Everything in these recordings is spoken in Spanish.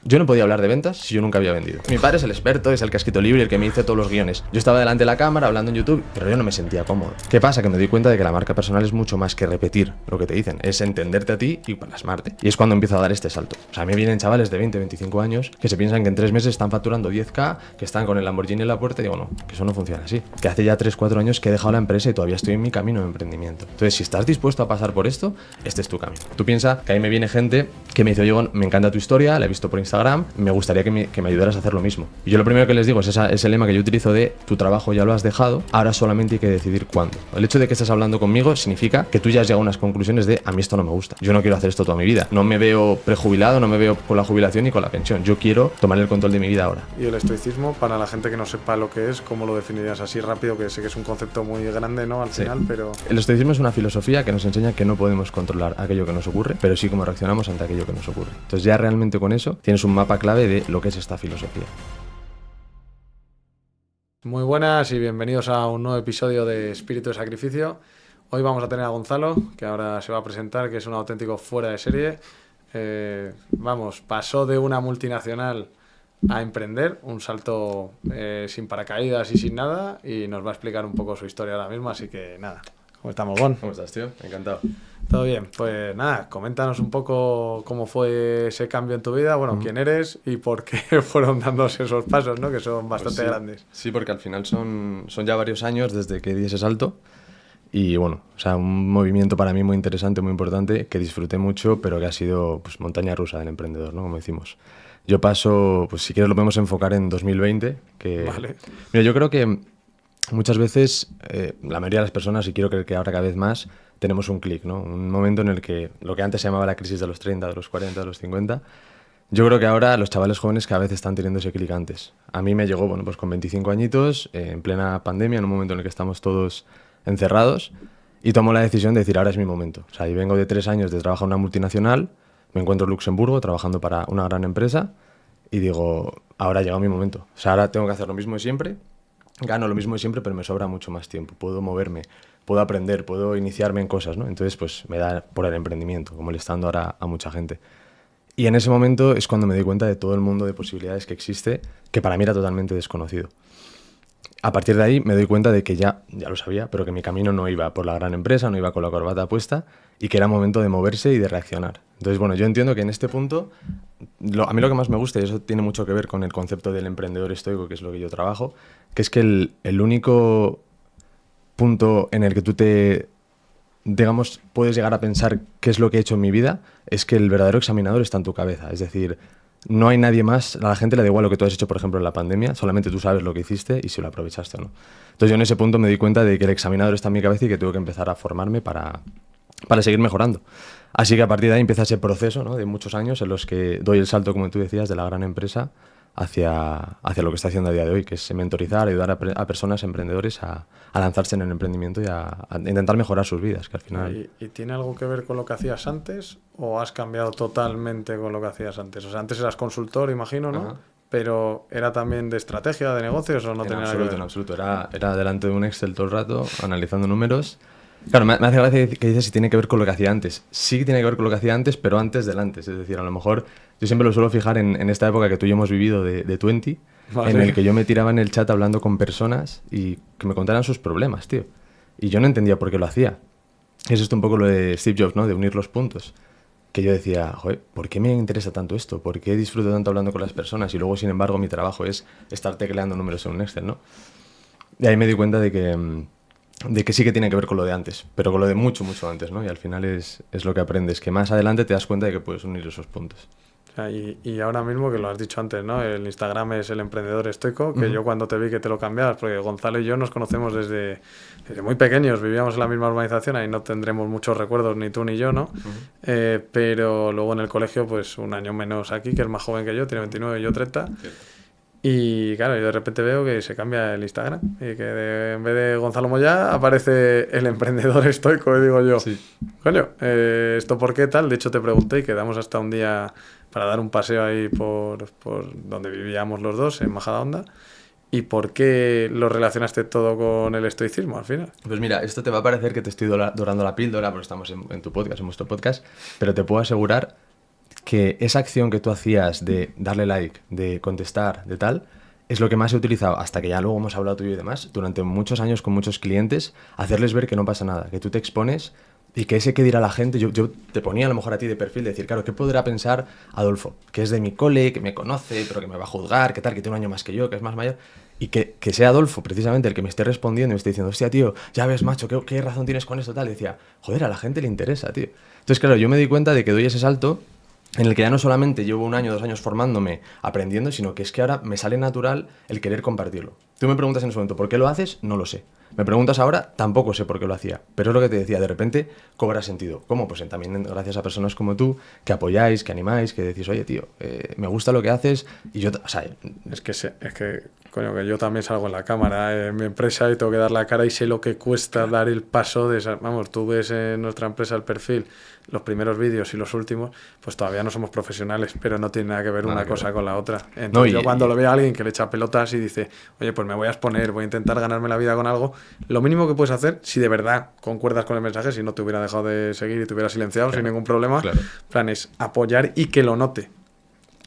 Yo no podía hablar de ventas si yo nunca había vendido. Mi padre es el experto, es el que ha escrito el libro y el que me dice todos los guiones. Yo estaba delante de la cámara hablando en YouTube, pero yo no me sentía cómodo. ¿Qué pasa? Que me doy cuenta de que la marca personal es mucho más que repetir lo que te dicen, es entenderte a ti y plasmarte. Y es cuando empiezo a dar este salto. O sea, a mí vienen chavales de 20, 25 años que se piensan que en 3 meses están facturando 10K, que están con el Lamborghini en la puerta y digo, no, que eso no funciona así. Que hace ya 3, 4 años que he dejado la empresa y todavía estoy en mi camino de emprendimiento. Entonces, si estás dispuesto a pasar por esto, este es tu camino. Tú piensas que ahí me viene gente que me dice, oye, me encanta tu historia, la he visto por Instagram, me gustaría que me ayudaras a hacer lo mismo. Y yo lo primero que les digo es ese lema que yo utilizo de tu trabajo ya lo has dejado, ahora solamente hay que decidir cuándo. El hecho de que estés hablando conmigo significa que tú ya has llegado a unas conclusiones de a mí esto no me gusta, yo no quiero hacer esto toda mi vida, no me veo prejubilado, no me veo con la jubilación ni con la pensión, yo quiero tomar el control de mi vida ahora. Y el estoicismo, para la gente que no sepa lo que es, ¿cómo lo definirías así rápido? Que sé que es un concepto muy grande, ¿no? Al final, pero... El estoicismo es una filosofía que nos enseña que no podemos controlar aquello que nos ocurre, pero sí cómo reaccionamos ante aquello que nos ocurre. Entonces ya realmente con eso tienes un mapa clave de lo que es esta filosofía. Muy buenas y bienvenidos a un nuevo episodio de Espíritu de Sacrificio. Hoy vamos a tener a Gonzalo, que ahora se va a presentar, que es un auténtico fuera de serie. Pasó de una multinacional a emprender, un salto sin paracaídas y sin nada, y nos va a explicar un poco su historia ahora mismo, así que nada. ¿Cómo estamos, Gon? ¿Cómo estás, tío? Encantado. Todo bien, pues nada, coméntanos un poco cómo fue ese cambio en tu vida, bueno, quién eres y por qué fueron dándose esos pasos, ¿no? Que son bastante grandes. Sí, porque al final son ya varios años desde que di ese salto y bueno, o sea, un movimiento para mí muy interesante, muy importante, que disfruté mucho, pero que ha sido pues montaña rusa del emprendedor, ¿no? Como decimos. Yo paso, pues si quieres lo podemos enfocar en 2020, que... Vale. Mira, yo creo que muchas veces, la mayoría de las personas, y quiero creer que ahora cada vez más, tenemos un clic, ¿no? Un momento en el que lo que antes se llamaba la crisis de los 30, de los 40, de los 50, yo creo que ahora los chavales jóvenes cada vez están teniendo ese clic antes. A mí me llegó, bueno, pues con 25 añitos, en plena pandemia, en un momento en el que estamos todos encerrados, y tomo la decisión de decir, ahora es mi momento. O sea, y vengo de 3 años de trabajar en una multinacional, me encuentro en Luxemburgo trabajando para una gran empresa, y digo, ahora ha llegado mi momento. O sea, ahora tengo que hacer lo mismo de siempre, gano lo mismo de siempre, pero me sobra mucho más tiempo. Puedo moverme, puedo aprender, puedo iniciarme en cosas, ¿no? Entonces, pues me da por el emprendimiento, como le está dando ahora a mucha gente. Y en ese momento es cuando me di cuenta de todo el mundo de posibilidades que existe, que para mí era totalmente desconocido. A partir de ahí me doy cuenta de que ya lo sabía, pero que mi camino no iba por la gran empresa, no iba con la corbata puesta y que era momento de moverse y de reaccionar. Entonces, bueno, yo entiendo que en este punto, a mí lo que más me gusta, y eso tiene mucho que ver con el concepto del emprendedor estoico, que es lo que yo trabajo, que es que el único punto en el que tú digamos, puedes llegar a pensar qué es lo que he hecho en mi vida, es que el verdadero examinador está en tu cabeza. Es decir, no hay nadie más, a la gente le da igual lo que tú has hecho, por ejemplo, en la pandemia, solamente tú sabes lo que hiciste y si lo aprovechaste o no. Entonces yo en ese punto me di cuenta de que el examinador está en mi cabeza y que tengo que empezar a formarme para seguir mejorando. Así que a partir de ahí empieza ese proceso, ¿no? De muchos años en los que doy el salto, como tú decías, de la gran empresa hacia lo que está haciendo a día de hoy, que es mentorizar, ayudar a personas, emprendedores a lanzarse en el emprendimiento y a intentar mejorar sus vidas, que al final... ¿Y tiene algo que ver con lo que hacías antes o has cambiado totalmente con lo que hacías antes? O sea, antes eras consultor, imagino, ¿no? Ajá. Pero ¿era también de estrategia, de negocios o no tenía nada que ver? En absoluto. Era delante de un Excel todo el rato, analizando números. Claro, me hace gracia que dices si tiene que ver con lo que hacía antes. Sí que tiene que ver con lo que hacía antes, pero antes del antes. Es decir, a lo mejor yo siempre lo suelo fijar en esta época que tú y yo hemos vivido de 20, Vale. en el que yo me tiraba en el chat hablando con personas y que me contaran sus problemas, tío. Y yo no entendía por qué lo hacía. Es esto un poco lo de Steve Jobs, ¿no? De unir los puntos. Que yo decía, joder, ¿por qué me interesa tanto esto? ¿Por qué disfruto tanto hablando con las personas? Y luego, sin embargo, mi trabajo es estar tecleando números en un Excel, ¿no? Y ahí me di cuenta de que sí que tiene que ver con lo de antes, pero con lo de mucho, mucho antes, ¿no? Y al final es lo que aprendes, que más adelante te das cuenta de que puedes unir esos puntos. O sea, y ahora mismo, que lo has dicho antes, ¿no? El Instagram es el emprendedor estoico, que yo cuando te vi que te lo cambiabas, porque Gonzalo y yo nos conocemos desde muy pequeños, vivíamos en la misma urbanización, ahí no tendremos muchos recuerdos, ni tú ni yo, ¿no? Pero luego en el colegio, pues un año menos aquí, que es más joven que yo, tiene 29 y yo 30. Y claro, yo de repente veo que se cambia el Instagram y que en vez de Gonzalo Moyá aparece el emprendedor estoico, y digo yo, Sí. coño, ¿esto por qué tal? De hecho te pregunté y quedamos hasta un día para dar un paseo ahí por donde vivíamos los dos, en Majadahonda. ¿Y por qué lo relacionaste todo con el estoicismo al final? Pues mira, esto te va a parecer que te estoy dorando la píldora porque estamos en tu podcast, en vuestro podcast, pero te puedo asegurar que esa acción que tú hacías de darle like, de contestar, de tal, es lo que más he utilizado, hasta que ya luego hemos hablado tú y yo y demás, durante muchos años con muchos clientes, hacerles ver que no pasa nada, que tú te expones y que ese que dirá la gente, yo te ponía a lo mejor a ti de perfil, de decir, claro, ¿qué podrá pensar Adolfo? Que es de mi cole, que me conoce, pero que me va a juzgar, que tal, que tiene un año más que yo, que es más mayor. Y que sea Adolfo precisamente el que me esté respondiendo y me esté diciendo, hostia, tío, ya ves, macho, ¿qué razón tienes con esto? Tal. Y decía, joder, a la gente le interesa, tío. Entonces, claro, yo me di cuenta de que doy ese salto en el que ya no solamente llevo 1 año, 2 años formándome, aprendiendo, sino que es que ahora me sale natural el querer compartirlo. Tú me preguntas en ese momento, ¿por qué lo haces? No lo sé. Me preguntas ahora, tampoco sé por qué lo hacía. Pero es lo que te decía, de repente cobra sentido. ¿Cómo? Pues también gracias a personas como tú, que apoyáis, que animáis, que decís, oye, tío, me gusta lo que haces y yo, o sea... Es que, coño, que yo también salgo en la cámara en mi empresa y tengo que dar la cara y sé lo que cuesta dar el paso de... Vamos, tú ves en nuestra empresa el perfil, los primeros vídeos y los últimos, pues todavía no somos profesionales, pero no tiene nada que ver una cosa con la otra. Entonces No, yo cuando lo veo a alguien que le echa pelotas y dice, oye, pues me voy a exponer, voy a intentar ganarme la vida con algo, lo mínimo que puedes hacer, si de verdad concuerdas con el mensaje, si no te hubiera dejado de seguir y te hubiera silenciado sin ningún problema, plan es apoyar y que lo note.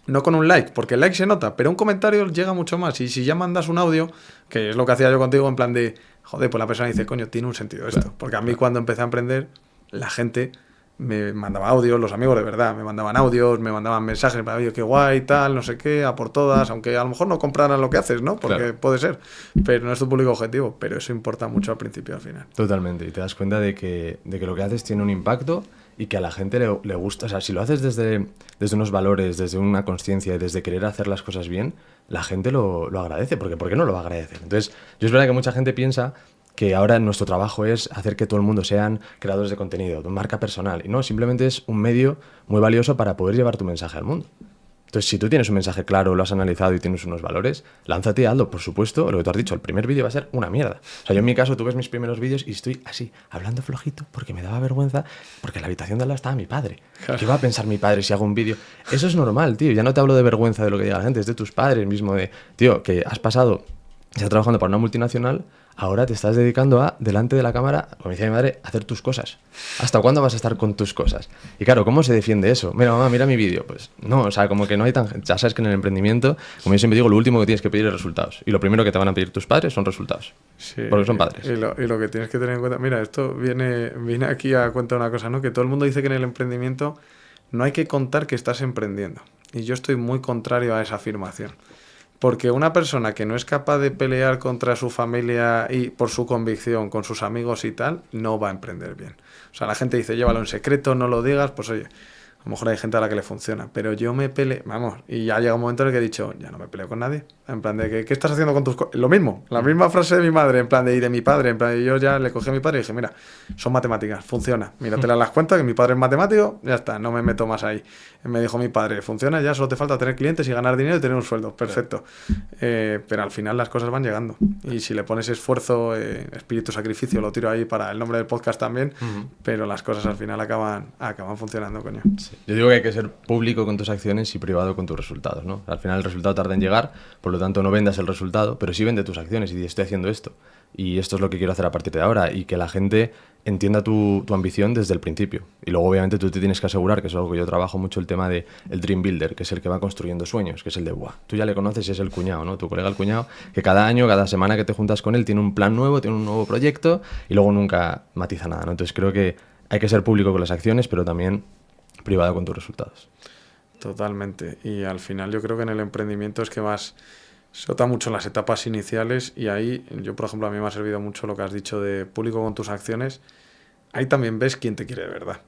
No con un like, porque el like se nota, pero un comentario llega mucho más. Y si ya mandas un audio, que es lo que hacía yo contigo, en plan de, joder, pues la persona dice, coño, tiene un sentido esto. Porque a mí cuando empecé a emprender, la gente me mandaba audios, los amigos de verdad, me mandaban audios, me mandaban mensajes, para oye, qué guay, tal, no sé qué, a por todas, aunque a lo mejor no compraran lo que haces, ¿no? Porque puede ser, pero no es tu público objetivo, pero eso importa mucho al principio y al final. Totalmente, y te das cuenta de que lo que haces tiene un impacto y que a la gente le gusta. O sea, si lo haces desde unos valores, desde una conciencia y desde querer hacer las cosas bien, la gente lo agradece, porque ¿por qué no lo va a agradecer? Entonces, yo es verdad que mucha gente piensa que ahora nuestro trabajo es hacer que todo el mundo sean creadores de contenido, de marca personal, y no, simplemente es un medio muy valioso para poder llevar tu mensaje al mundo. Entonces, si tú tienes un mensaje claro, lo has analizado y tienes unos valores, lánzate, hazlo. Por supuesto, lo que tú has dicho, el primer vídeo va a ser una mierda. O sea, yo en mi caso, tú ves mis primeros vídeos y estoy así, hablando flojito, porque me daba vergüenza, porque en la habitación de al lado estaba mi padre. ¿Qué va a pensar mi padre si hago un vídeo? Eso es normal, tío. Ya no te hablo de vergüenza de lo que diga la gente, es de tus padres mismo, de, tío, que has pasado, estás trabajando para una multinacional, ahora te estás dedicando a, delante de la cámara, como decía mi madre, a hacer tus cosas. ¿Hasta cuándo vas a estar con tus cosas? Y claro, ¿cómo se defiende eso? Mira, mamá, mira mi vídeo. Pues no, o sea, como que no hay tan... Ya sabes que en el emprendimiento, como yo siempre digo, lo último que tienes que pedir es resultados. Y lo primero que te van a pedir tus padres son resultados. Sí, porque son padres. Y lo que tienes que tener en cuenta... Mira, esto viene aquí a cuenta una cosa, ¿no? Que todo el mundo dice que en el emprendimiento no hay que contar que estás emprendiendo. Y yo estoy muy contrario a esa afirmación. Porque una persona que no es capaz de pelear contra su familia y por su convicción, con sus amigos y tal, no va a emprender bien. O sea, la gente dice, llévalo en secreto, no lo digas, pues oye, a lo mejor hay gente a la que le funciona. Pero yo me peleé, vamos, y ya llega un momento en el que he dicho, ya no me peleo con nadie. En plan de, ¿qué estás haciendo con tus cosas? Lo mismo, la misma frase de mi madre, en plan de, y de mi padre, en plan de, yo ya le cogí a mi padre y dije, mira, son matemáticas, funciona. Míratela las cuentas, que mi padre es matemático, ya está, no me meto más ahí. Me dijo mi padre, funciona, ya solo te falta tener clientes y ganar dinero y tener un sueldo, perfecto. Pero al final las cosas van llegando. Y si le pones esfuerzo, espíritu sacrificio, lo tiro ahí para el nombre del podcast también, pero las cosas al final acaban funcionando, coño. Sí. Yo digo que hay que ser público con tus acciones y privado con tus resultados, ¿no? Al final el resultado tarda en llegar, por lo tanto no vendas el resultado, pero sí vende tus acciones y di, estoy haciendo esto. Y esto es lo que quiero hacer a partir de ahora y que la gente entienda tu ambición desde el principio. Y luego obviamente tú te tienes que asegurar, que es algo que yo trabajo mucho, el tema de el Dream Builder, que es el que va construyendo sueños, que es el de, buah, tú ya le conoces y es el cuñado, ¿no? Tu colega el cuñado, que cada año, cada semana que te juntas con él tiene un plan nuevo, tiene un nuevo proyecto y luego nunca matiza nada, ¿no? Entonces creo que hay que ser público con las acciones, pero también privado con tus resultados. Totalmente. Y al final yo creo que en el emprendimiento es que más se nota mucho en las etapas iniciales y ahí, yo por ejemplo, a mí me ha servido mucho lo que has dicho de público con tus acciones. Ahí también ves quién te quiere de verdad.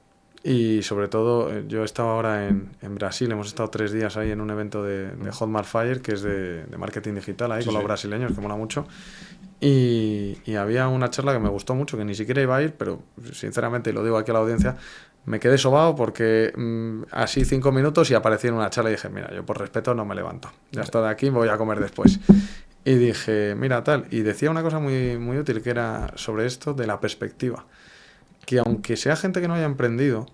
Y sobre todo, yo he estado ahora en Brasil, hemos estado 3 días ahí en un evento de Hotmart Fire, que es de marketing digital, ahí con los brasileños, que mola mucho. Y había una charla que me gustó mucho, que ni siquiera iba a ir, pero sinceramente, y lo digo aquí a la audiencia, me quedé sobado porque así 5 minutos y aparecí en una charla y dije, mira, yo por respeto no me levanto. Ya estoy de aquí, me voy a comer después. Y dije, mira, tal. Y decía una cosa muy, muy útil que era sobre esto de la perspectiva. Que aunque sea gente que no haya emprendido,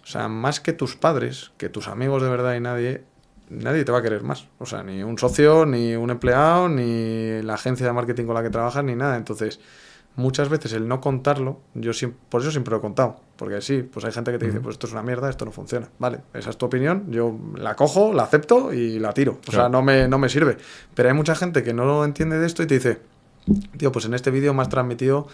o sea, más que tus padres, que tus amigos de verdad y nadie te va a querer más. O sea, ni un socio, ni un empleado, ni la agencia de marketing con la que trabajas, ni nada. Entonces, muchas veces el no contarlo, por eso siempre lo he contado. Porque sí, pues hay gente que te dice, pues esto es una mierda, esto no funciona. Vale, esa es tu opinión, yo la cojo, la acepto y la tiro. O sea, no me sirve. Pero hay mucha gente que no lo entiende de esto y te dice, tío, pues en este vídeo me has transmitido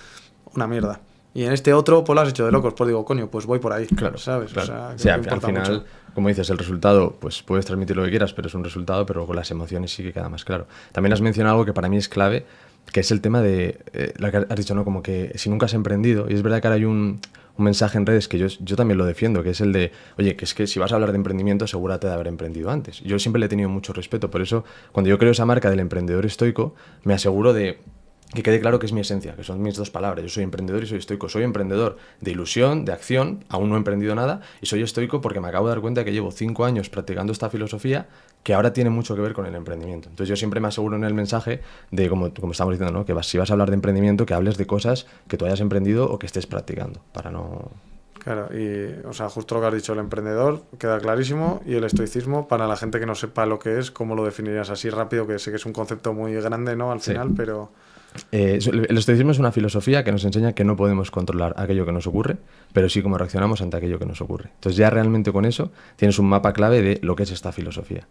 una mierda. Y en este otro, pues lo has hecho de locos. Pues digo, coño, pues voy por ahí. Claro, ¿sabes? claro. O sea, Sí, al importa final, mucho. como dices, el resultado, pues puedes transmitir lo que quieras, pero es un resultado, pero con las emociones sí que queda más claro. También has mencionado algo que para mí es clave, que es el tema de, lo que has dicho, ¿no? Como que si nunca has emprendido, y es verdad que ahora hay un mensaje en redes que yo también lo defiendo, que es el de, oye, que es que si vas a hablar de emprendimiento, asegúrate de haber emprendido antes. Yo siempre le he tenido mucho respeto, por eso, cuando yo creo esa marca del emprendedor estoico, me aseguro de que quede claro que es mi esencia, que son mis dos palabras. Yo soy emprendedor y soy estoico. Soy emprendedor de ilusión, de acción, aún no he emprendido nada, y soy estoico porque me acabo de dar cuenta que llevo 5 años practicando esta filosofía que ahora tiene mucho que ver con el emprendimiento. Entonces yo siempre me aseguro en el mensaje de, como estamos diciendo, ¿no? Que si vas a hablar de emprendimiento, que hables de cosas que tú hayas emprendido o que estés practicando, para no... Claro, y o sea, justo lo que has dicho, el emprendedor queda clarísimo y el estoicismo, para la gente que no sepa lo que es, ¿cómo lo definirías así rápido? Que sé que es un concepto muy grande, ¿no? Al final, Sí. pero... El estoicismo es una filosofía que nos enseña que no podemos controlar aquello que nos ocurre, pero sí cómo reaccionamos ante aquello que nos ocurre. Entonces ya realmente con eso tienes un mapa clave de lo que es esta filosofía.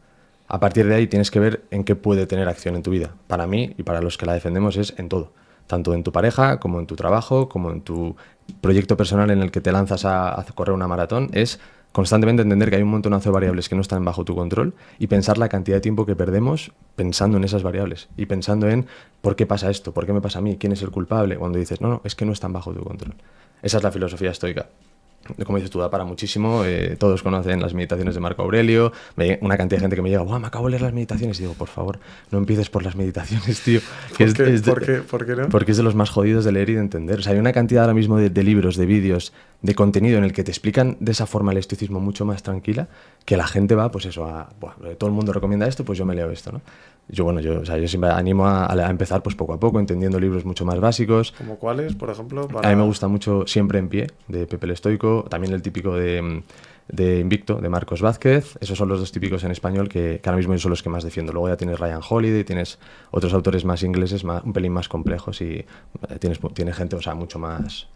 A partir de ahí tienes que ver en qué puede tener acción en tu vida. Para mí y para los que la defendemos es en todo. Tanto en tu pareja, como en tu trabajo, como en tu proyecto personal en el que te lanzas a correr una maratón. Es constantemente entender que hay un montonazo de variables que no están bajo tu control y pensar la cantidad de tiempo que perdemos pensando en esas variables y pensando en por qué pasa esto, por qué me pasa a mí, quién es el culpable, cuando dices, no, es que no están bajo tu control. Esa es la filosofía estoica. Como dices tú, da para muchísimo. Todos conocen las meditaciones de Marco Aurelio. Una cantidad de gente que me llega, me acabo de leer las meditaciones. Y digo, por favor, no empieces por las meditaciones, tío. ¿Por qué no? Porque es de los más jodidos de leer y de entender. O sea, hay una cantidad ahora mismo de libros, de vídeos, de contenido en el que te explican de esa forma el estoicismo mucho más tranquila, que la gente va, pues eso, todo el mundo recomienda esto, pues yo me leo esto, ¿no? O sea, yo siempre animo a empezar pues poco a poco, entendiendo libros mucho más básicos. ¿Como cuáles, por ejemplo? A mí me gusta mucho Siempre en pie, de Pepe el Estoico, también el típico de Invicto, de Marcos Vázquez. Esos son los dos típicos en español que ahora mismo son los que más defiendo. Luego ya tienes Ryan Holiday, tienes otros autores más ingleses, un pelín más complejos y tienes gente, o sea, mucho más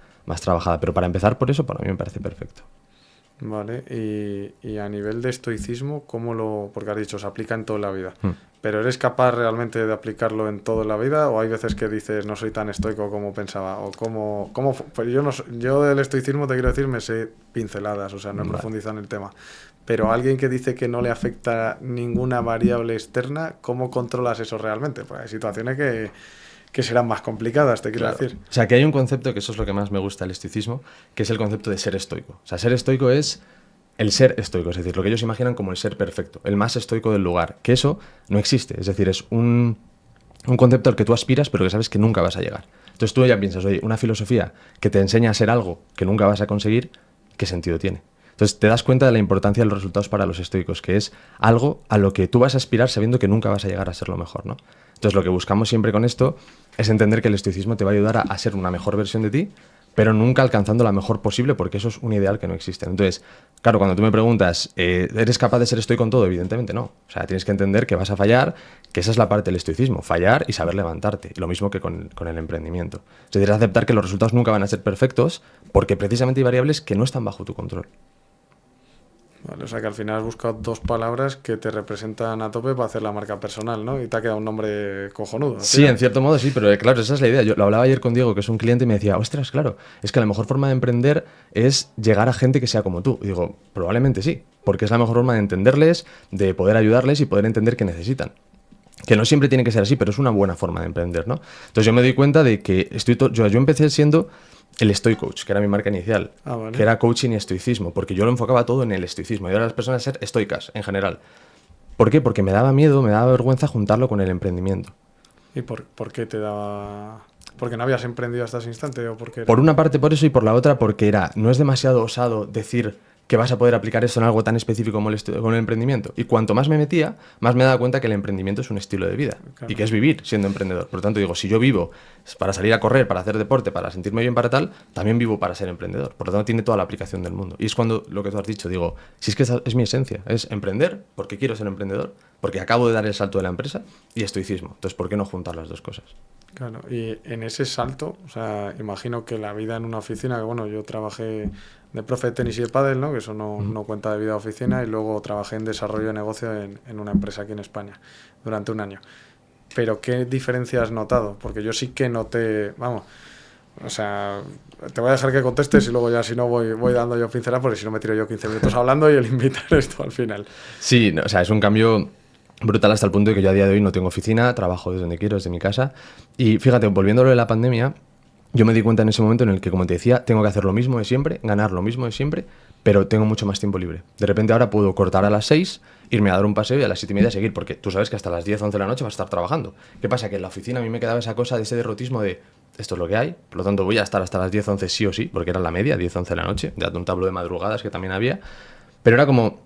trabajada. Pero para empezar por eso, para mí me parece perfecto. Vale, y a nivel de estoicismo, porque has dicho, se aplica en toda la vida, pero ¿eres capaz realmente de aplicarlo en toda la vida? ¿O hay veces que dices, no soy tan estoico como pensaba? ¿O pues yo del estoicismo te quiero decir, me sé pinceladas, o sea, no he profundizado en el tema. Pero alguien que dice que no le afecta ninguna variable externa, ¿cómo controlas eso realmente? Pues hay situaciones que serán más complicadas, te quiero decir. O sea, que hay un concepto, que eso es lo que más me gusta del estoicismo, que es el concepto de ser estoico. O sea, ser estoico es el ser estoico, es decir, lo que ellos imaginan como el ser perfecto, el más estoico del lugar, que eso no existe, es decir, es un concepto al que tú aspiras, pero que sabes que nunca vas a llegar. Entonces tú ya piensas, oye, una filosofía que te enseña a ser algo que nunca vas a conseguir, ¿qué sentido tiene? Entonces te das cuenta de la importancia de los resultados para los estoicos, que es algo a lo que tú vas a aspirar sabiendo que nunca vas a llegar a ser lo mejor, ¿no? Entonces lo que buscamos siempre con esto es entender que el estoicismo te va a ayudar a ser una mejor versión de ti, pero nunca alcanzando la mejor posible, porque eso es un ideal que no existe. Entonces, claro, cuando tú me preguntas, ¿eres capaz de ser estoico con todo? Evidentemente no. O sea, tienes que entender que vas a fallar, que esa es la parte del estoicismo, fallar y saber levantarte. Y lo mismo que con el emprendimiento. Es decir, aceptar que los resultados nunca van a ser perfectos, porque precisamente hay variables que no están bajo tu control. Vale, o sea que al final has buscado dos palabras que te representan a tope para hacer la marca personal, ¿no? Y te ha quedado un nombre cojonudo. Sí, tío. en cierto modo sí, pero claro, esa es la idea. Yo lo hablaba ayer con Diego, que es un cliente, y me decía, ostras, claro, es que la mejor forma de emprender es llegar a gente que sea como tú. Y digo, probablemente sí, porque es la mejor forma de entenderles, de poder ayudarles y poder entender qué necesitan. Que no siempre tiene que ser así, pero es una buena forma de emprender, ¿no? Entonces yo me doy cuenta de que yo empecé siendo el Stoic Coach, que era mi marca inicial, Vale. que era coaching y estoicismo, porque yo lo enfocaba todo en el estoicismo, y ahora las personas ser estoicas en general. ¿Por qué? Porque me daba miedo, me daba vergüenza juntarlo con el emprendimiento. ¿Y por qué te daba...? ¿Porque no habías emprendido hasta ese instante? ¿O porque Por una parte por eso y por la otra porque no es demasiado osado decir que vas a poder aplicar esto en algo tan específico como el emprendimiento. Y cuanto más me metía, más me daba cuenta que el emprendimiento es un estilo de vida. Claro. Y que es vivir siendo emprendedor. Por lo tanto, digo, si yo vivo para salir a correr, para hacer deporte, para sentirme bien para tal, también vivo para ser emprendedor. Por lo tanto, tiene toda la aplicación del mundo. Y es cuando lo que tú has dicho, digo, si es que esa es mi esencia, es emprender porque quiero ser emprendedor, porque acabo de dar el salto de la empresa y estoicismo. Entonces, ¿por qué no juntar las dos cosas? Claro, y en ese salto, o sea, imagino que la vida en una oficina, que bueno, yo trabajé de profe de tenis y de pádel, ¿no? Que eso no cuenta de vida de oficina, y luego trabajé en desarrollo de negocio en una empresa aquí en España durante un año. Pero ¿qué diferencia has notado? Porque yo sí que noté, vamos, o sea, te voy a dejar que contestes y luego ya si no voy dando yo pinceladas, porque si no me tiro yo 15 minutos hablando y el invitar esto al final. Sí, o sea, es un cambio brutal hasta el punto de que yo a día de hoy no tengo oficina, trabajo desde donde quiero, desde mi casa. Y fíjate, volviendo a lo de la pandemia, yo me di cuenta en ese momento en el que, como te decía, tengo que hacer lo mismo de siempre, ganar lo mismo de siempre, pero tengo mucho más tiempo libre. De repente ahora puedo cortar a las 6, irme a dar un paseo y a las 7:30 seguir, porque tú sabes que hasta las 10, 11 de la noche vas a estar trabajando. ¿Qué pasa? Que en la oficina a mí me quedaba esa cosa de ese derrotismo de esto es lo que hay, por lo tanto voy a estar hasta las 10, 11 sí o sí, porque era la media, 10, 11 de la noche, de un tablo de madrugadas que también había, pero era como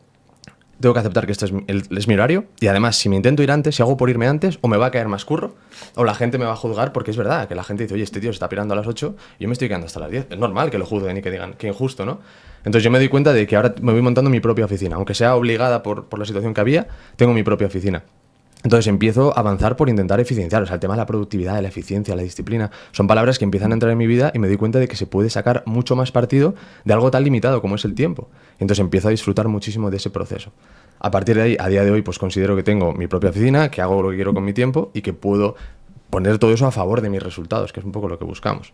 tengo que aceptar que esto es mi horario y además si me intento ir antes, si hago por irme antes, o me va a caer más curro o la gente me va a juzgar porque es verdad que la gente dice, oye, este tío se está pirando a las 8 y yo me estoy quedando hasta las 10. Es normal que lo juzguen y que digan, qué injusto, ¿no? Entonces yo me doy cuenta de que ahora me voy montando mi propia oficina, aunque sea obligada por la situación que había, tengo mi propia oficina. Entonces empiezo a avanzar por intentar eficienciar. O sea, el tema de la productividad, de la eficiencia, la disciplina, son palabras que empiezan a entrar en mi vida y me doy cuenta de que se puede sacar mucho más partido de algo tan limitado como es el tiempo. Entonces empiezo a disfrutar muchísimo de ese proceso. A partir de ahí, a día de hoy, pues considero que tengo mi propia oficina, que hago lo que quiero con mi tiempo y que puedo poner todo eso a favor de mis resultados, que es un poco lo que buscamos.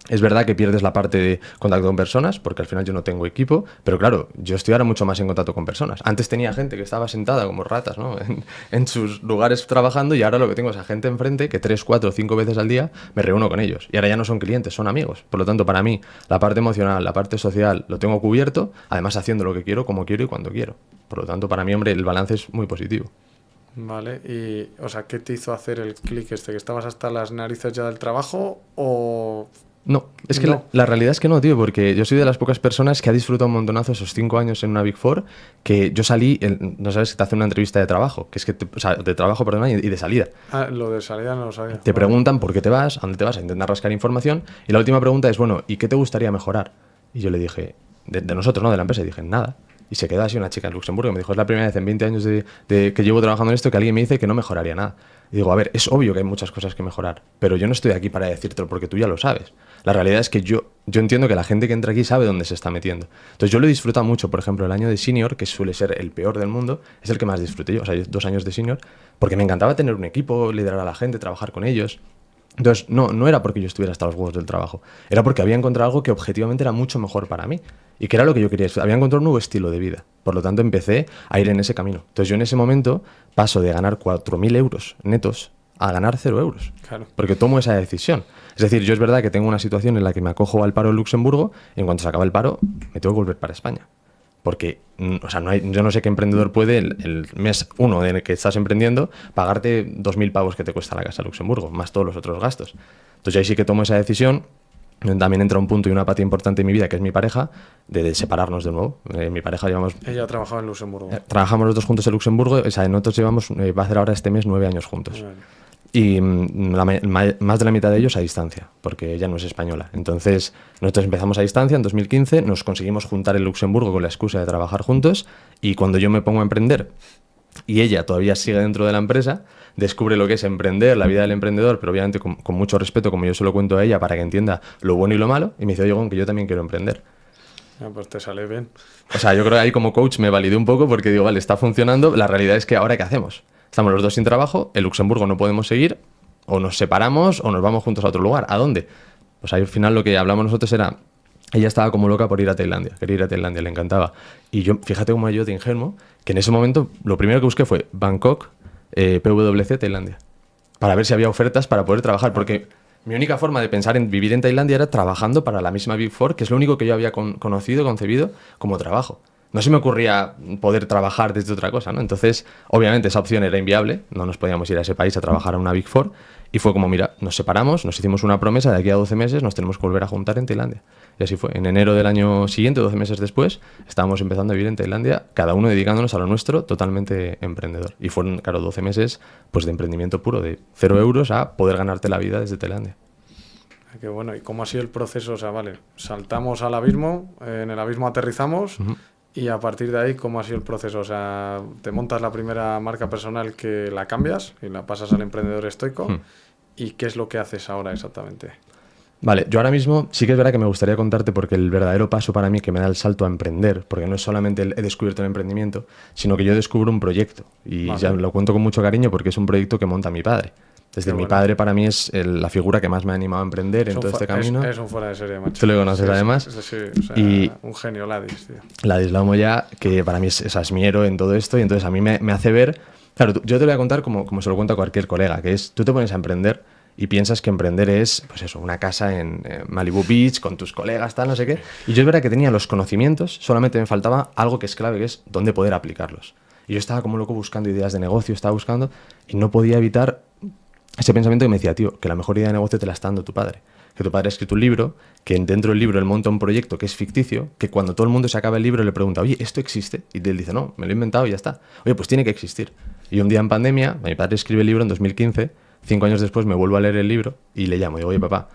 Es verdad que pierdes la parte de contacto con personas, porque al final yo no tengo equipo, pero claro, yo estoy ahora mucho más en contacto con personas. Antes tenía gente que estaba sentada como ratas, ¿no? en sus lugares trabajando y ahora lo que tengo es a gente enfrente que 3, 4, 5 veces al día me reúno con ellos. Y ahora ya no son clientes, son amigos. Por lo tanto, para mí, la parte emocional, la parte social, lo tengo cubierto, además haciendo lo que quiero, como quiero y cuando quiero. Por lo tanto, para mí, hombre, el balance es muy positivo. Vale, y, o sea, ¿qué te hizo hacer el clic este? ¿Que estabas hasta las narices ya del trabajo o...? No, es que No. la realidad es que no, tío, porque yo soy de las pocas personas que ha disfrutado un montonazo esos 5 años en una Big Four, que yo salí, no sabes, que te hace una entrevista de trabajo, que es que, o sea, de trabajo, perdona, y de salida. Ah, lo de salida no lo sabía. Te Vale. preguntan por qué te vas, a dónde te vas, a intentar rascar información, y la última pregunta es, bueno, ¿y qué te gustaría mejorar? Y yo le dije, de nosotros, no de la empresa, y dije, nada. Y se quedó así una chica en Luxemburgo y me dijo, es la primera vez en 20 años de que llevo trabajando en esto que alguien me dice que no mejoraría nada. Y digo, a ver, es obvio que hay muchas cosas que mejorar, pero yo no estoy aquí para decírtelo porque tú ya lo sabes. La realidad es que yo entiendo que la gente que entra aquí sabe dónde se está metiendo. Entonces yo lo he disfrutado mucho, por ejemplo, el año de senior, que suele ser el peor del mundo, es el que más disfruté yo, o sea, 2 años de senior, porque me encantaba tener un equipo, liderar a la gente, trabajar con ellos. Entonces, no era porque yo estuviera hasta los huevos del trabajo, era porque había encontrado algo que objetivamente era mucho mejor para mí y que era lo que yo quería. Había encontrado un nuevo estilo de vida. Por lo tanto, empecé a ir en ese camino. Entonces, yo en ese momento paso de ganar 4.000 euros netos a ganar 0 euros. Claro. Porque tomo esa decisión. Es decir, yo es verdad que tengo una situación en la que me acojo al paro en Luxemburgo y en cuanto se acaba el paro, me tengo que volver para España. Porque, o sea, yo no sé qué emprendedor puede el mes 1 en el que estás emprendiendo pagarte 2.000 pavos que te cuesta la casa a Luxemburgo, más todos los otros gastos. Entonces ahí sí que tomo esa decisión. También entra un punto y una pata importante en mi vida, que es mi pareja, de separarnos de nuevo. Mi pareja llevamos... Ella trabajaba en Luxemburgo. Trabajamos los dos juntos en Luxemburgo, o sea, nosotros llevamos, va a hacer ahora este mes 9 años juntos. Vale. Y más de la mitad de ellos a distancia, porque ella no es española. Entonces, nosotros empezamos a distancia en 2015, nos conseguimos juntar en Luxemburgo con la excusa de trabajar juntos, y cuando yo me pongo a emprender y ella todavía sigue dentro de la empresa, descubre lo que es emprender, la vida del emprendedor, pero obviamente con mucho respeto, como yo se lo cuento a ella, para que entienda lo bueno y lo malo, y me dice, oye, Gon, que yo también quiero emprender. Ah, pues te sale bien. O sea, yo creo que ahí como coach me validé un poco porque digo, vale, está funcionando, la realidad es que ahora ¿qué hacemos? Estamos los dos sin trabajo, en Luxemburgo no podemos seguir, o nos separamos o nos vamos juntos a otro lugar. ¿A dónde? Pues ahí al final lo que hablamos nosotros era, ella estaba como loca por ir a Tailandia, quería ir a Tailandia, le encantaba. Y yo, fíjate cómo yo de ingenuo, que en ese momento lo primero que busqué fue Bangkok, PwC, Tailandia, para ver si había ofertas para poder trabajar, porque mi única forma de pensar en vivir en Tailandia era trabajando para la misma Big Four, que es lo único que yo había conocido, concebido como trabajo. No se me ocurría poder trabajar desde otra cosa, ¿no? Entonces, obviamente esa opción era inviable, no nos podíamos ir a ese país a trabajar a una Big Four, y fue como, mira, nos separamos, nos hicimos una promesa, de aquí a 12 meses nos tenemos que volver a juntar en Tailandia. Y así fue. En enero del año siguiente, 12 meses después, estábamos empezando a vivir en Tailandia, cada uno dedicándonos a lo nuestro, totalmente emprendedor. Y fueron, claro, 12 meses pues, de emprendimiento puro, de 0 euros a poder ganarte la vida desde Tailandia. Qué bueno. ¿Y cómo ha sido el proceso? O sea, vale, saltamos al abismo, en el abismo aterrizamos, y a partir de ahí, ¿cómo ha sido el proceso? O sea, te montas la primera marca personal que la cambias y la pasas al emprendedor estoico. ¿Y qué es lo que haces ahora exactamente? Vale, yo ahora mismo sí que es verdad que me gustaría contarte porque el verdadero paso para mí que me da el salto a emprender, porque no es solamente he descubierto el emprendimiento, sino que yo descubro un proyecto y Vale. ya lo cuento con mucho cariño porque es un proyecto que monta mi padre. Es decir, mi padre para mí es la figura que más me ha animado a emprender en todo este camino. Es un fuera de serie, macho. Tú lo conoces además. Sí, o sea, y un genio Ladis, tío. Ladislao Moya, que para mí es mi héroe en todo esto y entonces a mí me hace ver... Claro, yo te lo voy a contar como se lo cuento a cualquier colega, que es, tú te pones a emprender y piensas que emprender es, pues eso, una casa en Malibu Beach con tus colegas, tal, no sé qué. Y yo es verdad que tenía los conocimientos, solamente me faltaba algo que es clave, que es dónde poder aplicarlos. Y yo estaba como loco buscando ideas de negocio, estaba buscando y no podía evitar ese pensamiento que me decía, tío, que la mejor idea de negocio te la está dando tu padre. Que tu padre ha escrito un libro, que dentro del libro él monta un proyecto que es ficticio, que cuando todo el mundo se acaba el libro le pregunta, oye, ¿esto existe? Y él dice, no, me lo he inventado y ya está. Oye, pues tiene que existir. Y un día en pandemia, mi padre escribe el libro en 2015, 5 años después me vuelvo a leer el libro y le llamo, digo, oye, papá,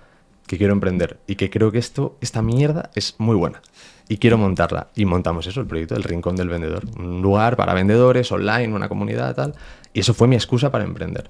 que quiero emprender y que creo que esta mierda es muy buena y quiero montarla. Y montamos eso, el proyecto del Rincón del Vendedor, un lugar para vendedores, online, una comunidad, tal. Y eso fue mi excusa para emprender.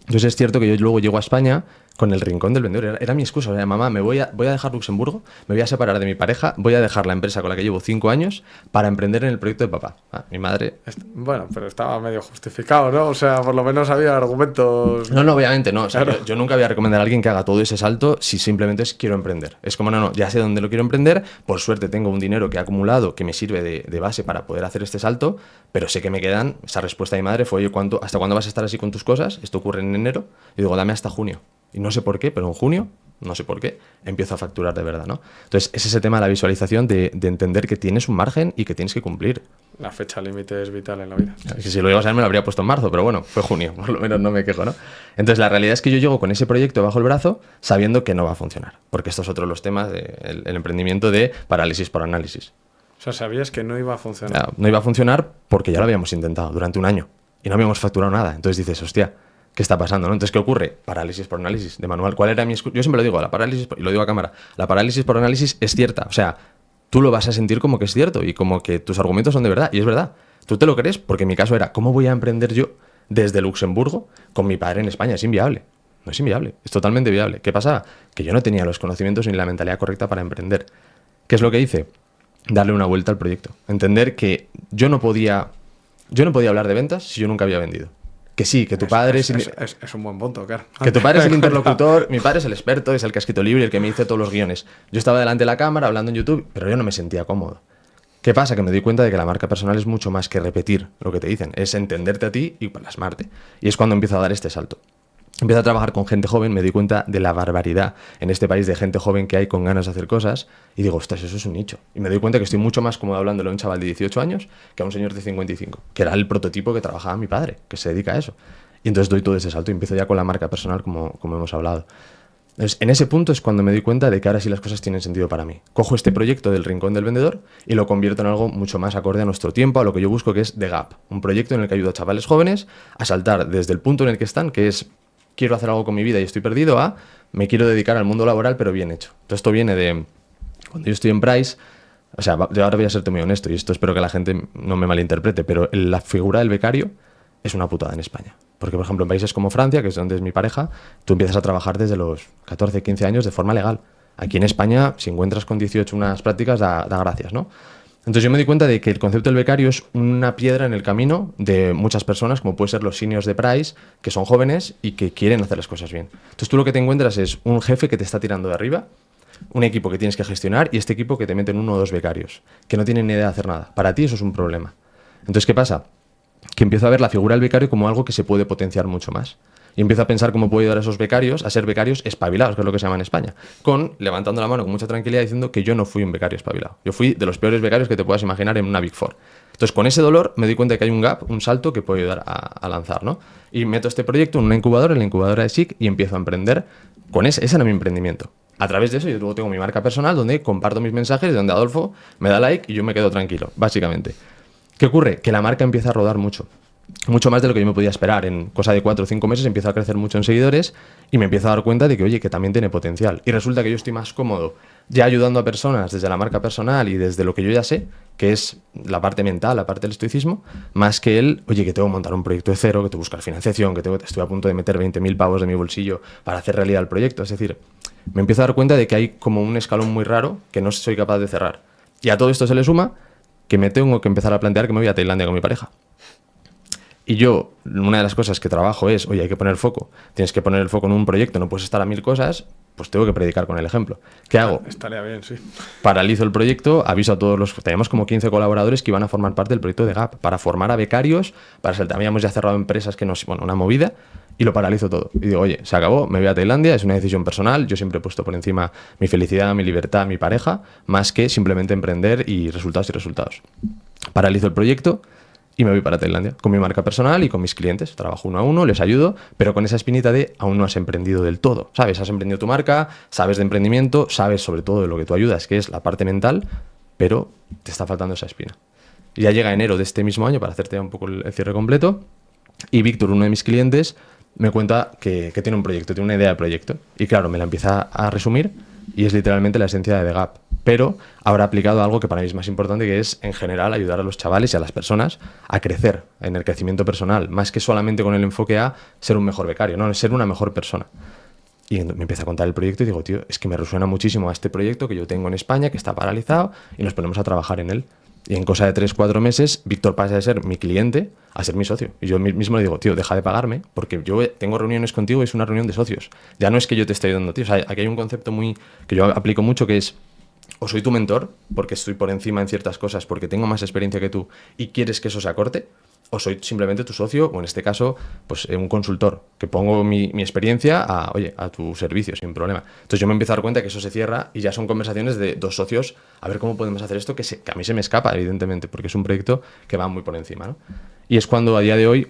Entonces es cierto que yo luego llego a España con el Rincón del Vendedor. Era mi excusa. O sea, mamá, voy a dejar Luxemburgo, me voy a separar de mi pareja, voy a dejar la empresa con la que llevo 5 años para emprender en el proyecto de papá. Mi madre... Bueno, pero estaba medio justificado, ¿no? O sea, por lo menos había argumentos... No, obviamente no. O sea, yo nunca voy a recomendar a alguien que haga todo ese salto si simplemente es quiero emprender. Es como, no, ya sé dónde lo quiero emprender, por suerte tengo un dinero que he acumulado que me sirve de base para poder hacer este salto, pero sé que me quedan... Esa respuesta de mi madre fue, oye, ¿hasta cuándo vas a estar así con tus cosas? Esto ocurre en enero. Y digo, dame hasta junio. Y no sé por qué, pero en junio, no sé por qué, empiezo a facturar de verdad, ¿no? Entonces, es ese tema de la visualización de entender que tienes un margen y que tienes que cumplir. La fecha límite es vital en la vida. Es que si lo iba a saber me lo habría puesto en marzo, pero bueno, fue junio, por lo menos no me quejo, ¿no? Entonces, la realidad es que yo llego con ese proyecto bajo el brazo sabiendo que no va a funcionar, porque estos otros los temas del emprendimiento de parálisis por análisis. O sea, sabías que no iba a funcionar. No iba a funcionar porque ya lo habíamos intentado durante un año y no habíamos facturado nada. Entonces dices, hostia, ¿qué está pasando? ¿No? Entonces, ¿qué ocurre? Parálisis por análisis de manual. ¿Cuál era mi excusa? Yo siempre lo digo, la parálisis, y lo digo a cámara, la parálisis por análisis es cierta. O sea, tú lo vas a sentir como que es cierto y como que tus argumentos son de verdad. Y es verdad. Tú te lo crees porque en mi caso era, ¿cómo voy a emprender yo desde Luxemburgo con mi padre en España? Es inviable. No es inviable. Es totalmente viable. ¿Qué pasaba? Que yo no tenía los conocimientos ni la mentalidad correcta para emprender. ¿Qué es lo que hice? Darle una vuelta al proyecto. Entender que yo no podía hablar de ventas si yo nunca había vendido. Que sí, que tu padre es un buen punto, claro. Que tu padre es el interlocutor, mi padre es el experto, es el que ha escrito el libro y el que me dice todos los guiones. Yo estaba delante de la cámara hablando en YouTube, pero yo no me sentía cómodo. ¿Qué pasa? Que me doy cuenta de que la marca personal es mucho más que repetir lo que te dicen, es entenderte a ti y plasmarte. Y es cuando empiezo a dar este salto. Empiezo a trabajar con gente joven, me di cuenta de la barbaridad en este país de gente joven que hay con ganas de hacer cosas y digo, ostras, eso es un nicho. Y me doy cuenta que estoy mucho más cómodo hablándolo a un chaval de 18 años que a un señor de 55, que era el prototipo que trabajaba mi padre, que se dedica a eso. Y entonces doy todo ese salto y empiezo ya con la marca personal como hemos hablado. Entonces, en ese punto es cuando me doy cuenta de que ahora sí las cosas tienen sentido para mí. Cojo este proyecto del Rincón del Vendedor y lo convierto en algo mucho más acorde a nuestro tiempo, a lo que yo busco, que es The Gap. Un proyecto en el que ayudo a chavales jóvenes a saltar desde el punto en el que están, que es quiero hacer algo con mi vida y estoy perdido, a me quiero dedicar al mundo laboral pero bien hecho. Todo esto viene de cuando yo estoy en Price. O sea, yo ahora voy a serte muy honesto y esto espero que la gente no me malinterprete, pero la figura del becario es una putada en España. Porque, por ejemplo, en países como Francia, que es donde es mi pareja, tú empiezas a trabajar desde los 14, 15 años de forma legal. Aquí en España, si encuentras con 18 unas prácticas, da gracias, ¿no? Entonces yo me di cuenta de que el concepto del becario es una piedra en el camino de muchas personas, como pueden ser los seniors de Price, que son jóvenes y que quieren hacer las cosas bien. Entonces tú lo que te encuentras es un jefe que te está tirando de arriba, un equipo que tienes que gestionar y este equipo que te meten 1 o 2 becarios, que no tienen ni idea de hacer nada. Para ti eso es un problema. Entonces, ¿qué pasa? Que empiezo a ver la figura del becario como algo que se puede potenciar mucho más. Y empiezo a pensar cómo puedo ayudar a esos becarios a ser becarios espabilados, que es lo que se llama en España, levantando la mano con mucha tranquilidad diciendo que yo no fui un becario espabilado. Yo fui de los peores becarios que te puedas imaginar en una Big Four. Entonces, con ese dolor me doy cuenta de que hay un gap, un salto que puedo ayudar a lanzar, ¿no? Y meto este proyecto en una incubadora, en la incubadora de SIC, y empiezo a emprender con ese era mi emprendimiento. A través de eso yo luego tengo mi marca personal donde comparto mis mensajes, donde Adolfo me da like y yo me quedo tranquilo, básicamente. ¿Qué ocurre? Que la marca empieza a rodar mucho. mucho más de lo que yo me podía esperar. En cosa de 4 o 5 meses empiezo a crecer mucho en seguidores y me empiezo a dar cuenta de que, oye, que también tiene potencial. Y resulta que yo estoy más cómodo ya ayudando a personas desde la marca personal y desde lo que yo ya sé, que es la parte mental, la parte del estoicismo, más que el, oye, que tengo que montar un proyecto de cero, que tengo que buscar financiación, que estoy a punto de meter 20.000 pavos de mi bolsillo para hacer realidad el proyecto. Es decir, me empiezo a dar cuenta de que hay como un escalón muy raro que no soy capaz de cerrar. Y a todo esto se le suma que me tengo que empezar a plantear que me voy a Tailandia con mi pareja. Y yo, una de las cosas que trabajo es, oye, hay que poner foco. Tienes que poner el foco en un proyecto, no puedes estar a 1000 cosas, pues tengo que predicar con el ejemplo. ¿Qué hago? Estaría bien, sí. Paralizo el proyecto, aviso a todos los... Teníamos como 15 colaboradores que iban a formar parte del proyecto de GAP, para formar a becarios, habíamos ya cerrado empresas que nos... Bueno, una movida, y lo paralizo todo. Y digo, oye, se acabó, me voy a Tailandia, es una decisión personal, yo siempre he puesto por encima mi felicidad, mi libertad, mi pareja, más que simplemente emprender y resultados y resultados. Paralizo el proyecto y me voy para Tailandia, con mi marca personal y con mis clientes. Trabajo uno a uno, les ayudo, pero con esa espinita de aún no has emprendido del todo. ¿Sabes? Has emprendido tu marca, sabes de emprendimiento, sabes sobre todo de lo que tú ayudas, que es la parte mental, pero te está faltando esa espina. Y ya llega enero de este mismo año, para hacerte ya un poco el cierre completo, y Víctor, uno de mis clientes, me cuenta que tiene un proyecto, tiene una idea de proyecto. Y claro, me la empieza a resumir y es literalmente la esencia de The Gap. Pero ahora aplicado a algo que para mí es más importante, que es, en general, ayudar a los chavales y a las personas a crecer en el crecimiento personal, más que solamente con el enfoque a ser un mejor becario, no, ser una mejor persona. Y me empieza a contar el proyecto y digo, tío, es que me resuena muchísimo a este proyecto que yo tengo en España, que está paralizado, y nos ponemos a trabajar en él. Y en cosa de 3-4 meses, Víctor pasa de ser mi cliente a ser mi socio. Y yo mismo le digo, tío, deja de pagarme, porque yo tengo reuniones contigo y es una reunión de socios. Ya no es que yo te esté ayudando, tío. O sea, aquí hay un concepto que yo aplico mucho, que es, o soy tu mentor, porque estoy por encima en ciertas cosas, porque tengo más experiencia que tú y quieres que eso se acorte, o soy simplemente tu socio, o en este caso, pues un consultor, que pongo mi experiencia a tu servicio, sin problema. Entonces yo me empiezo a dar cuenta que eso se cierra y ya son conversaciones de 2 socios, a ver cómo podemos hacer esto, que a mí se me escapa, evidentemente, porque es un proyecto que va muy por encima, ¿no? Y es cuando a día de hoy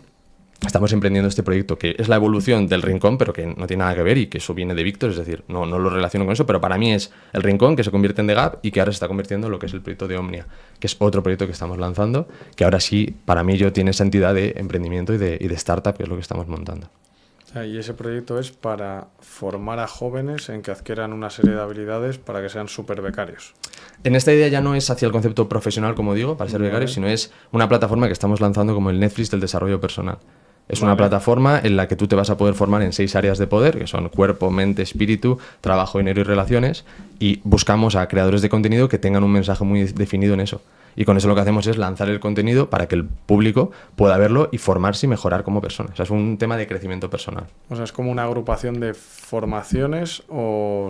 estamos emprendiendo este proyecto, que es la evolución del Rincón, pero que no tiene nada que ver y que eso viene de Víctor, es decir, no lo relaciono con eso, pero para mí es el Rincón que se convierte en The Gap y que ahora se está convirtiendo en lo que es el proyecto de Omnia, que es otro proyecto que estamos lanzando, que ahora sí, para mí, tiene esa entidad de emprendimiento y de startup, que es lo que estamos montando. Y ese proyecto es para formar a jóvenes en que adquieran una serie de habilidades para que sean súper becarios. En esta idea ya no es hacia el concepto profesional, como digo, para ser becario, sino es una plataforma que estamos lanzando como el Netflix del desarrollo personal. Es una plataforma en la que tú te vas a poder formar en 6 áreas de poder, que son cuerpo, mente, espíritu, trabajo, dinero y relaciones, y buscamos a creadores de contenido que tengan un mensaje muy definido en eso. Y con eso lo que hacemos es lanzar el contenido para que el público pueda verlo y formarse y mejorar como persona. O sea, es un tema de crecimiento personal. O sea, es como una agrupación de formaciones o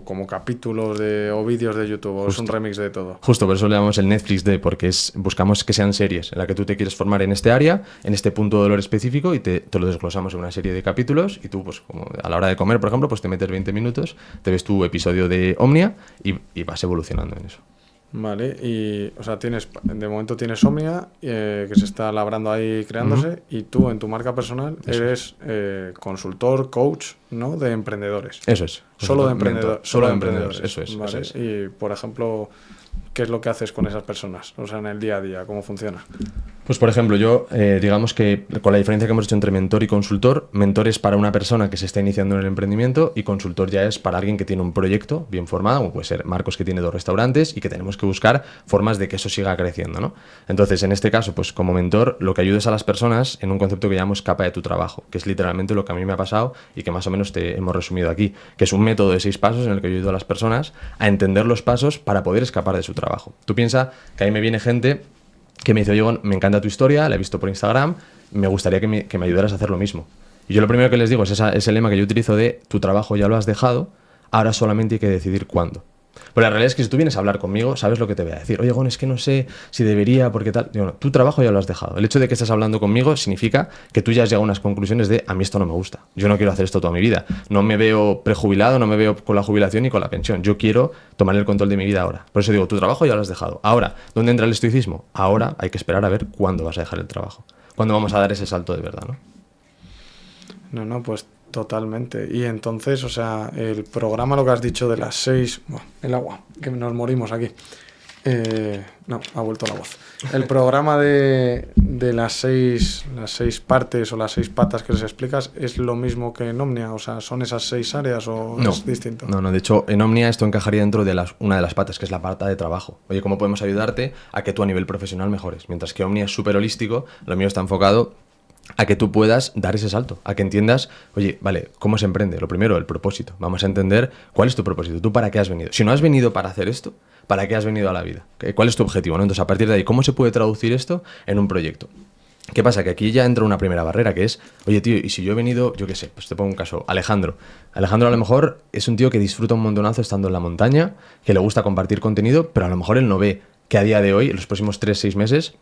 como capítulos o vídeos de YouTube, o es un remix de todo. Justo, por eso le llamamos el Netflix porque buscamos que sean series en la que tú te quieres formar en este área, en este punto de dolor específico, y te lo desglosamos en una serie de capítulos, y tú, pues como a la hora de comer, por ejemplo, pues te metes 20 minutos, te ves tu episodio de Omnia y vas evolucionando en eso. Vale, y o sea, de momento tienes Omnia, que se está labrando ahí, creándose, y tú en tu marca personal eres consultor, coach, ¿no? De emprendedores. Eso es. Solo de emprendedores. Solo de emprendedores, eso es. Vale. Eso es. Y, por ejemplo, ¿qué es lo que haces con esas personas? O sea, en el día a día, ¿cómo funciona? Pues, por ejemplo, yo, digamos que con la diferencia que hemos hecho entre mentor y consultor, mentor es para una persona que se está iniciando en el emprendimiento y consultor ya es para alguien que tiene un proyecto bien formado, como puede ser Marcos, que tiene 2 restaurantes y que tenemos que buscar formas de que eso siga creciendo, ¿no? Entonces, en este caso, pues como mentor, lo que ayudo es a las personas en un concepto que llamamos capa de tu trabajo, que es literalmente lo que a mí me ha pasado y que más o menos te hemos resumido aquí, que es un método de 6 pasos en el que yo ayudo a las personas a entender los pasos para poder escapar de su trabajo. Tú piensa que ahí me viene gente que me dice, oye, me encanta tu historia, la he visto por Instagram, me gustaría que me ayudaras a hacer lo mismo. Y yo lo primero que les digo es ese lema que yo utilizo de tu trabajo ya lo has dejado, ahora solamente hay que decidir cuándo. Pero la realidad es que si tú vienes a hablar conmigo, sabes lo que te voy a decir. Oye, Gon, es que no sé si debería, porque tal. Digo, no, tu trabajo ya lo has dejado. El hecho de que estés hablando conmigo significa que tú ya has llegado a unas conclusiones de a mí esto no me gusta. Yo no quiero hacer esto toda mi vida. No me veo prejubilado, no me veo con la jubilación ni con la pensión. Yo quiero tomar el control de mi vida ahora. Por eso digo, tu trabajo ya lo has dejado. Ahora, ¿dónde entra el estoicismo? Ahora hay que esperar a ver cuándo vas a dejar el trabajo. Cuándo vamos a dar ese salto de verdad, ¿no? No, pues totalmente. Y entonces, o sea, el programa, lo que has dicho de las 6, el agua, que nos morimos aquí. No, ha vuelto la voz. El programa de las seis partes o las 6 patas que les explicas es lo mismo que en Omnia, o sea, ¿son esas 6 áreas o No, es distinto? no, de hecho, en Omnia esto encajaría dentro de una de las patas, que es la pata de trabajo. Oye, ¿cómo podemos ayudarte a que tú a nivel profesional mejores? Mientras que Omnia es súper holístico, lo mío está enfocado a que tú puedas dar ese salto, a que entiendas, oye, vale, ¿cómo se emprende? Lo primero, el propósito. Vamos a entender cuál es tu propósito, tú para qué has venido. Si no has venido para hacer esto, ¿para qué has venido a la vida? ¿Cuál es tu objetivo? ¿No? Entonces, a partir de ahí, ¿cómo se puede traducir esto en un proyecto? ¿Qué pasa? Que aquí ya entra una primera barrera, que es, oye, tío, y si yo he venido, yo qué sé, pues te pongo un caso, Alejandro. Alejandro a lo mejor es un tío que disfruta un montonazo estando en la montaña, que le gusta compartir contenido, pero a lo mejor él no ve que a día de hoy, en los próximos 3-6 meses,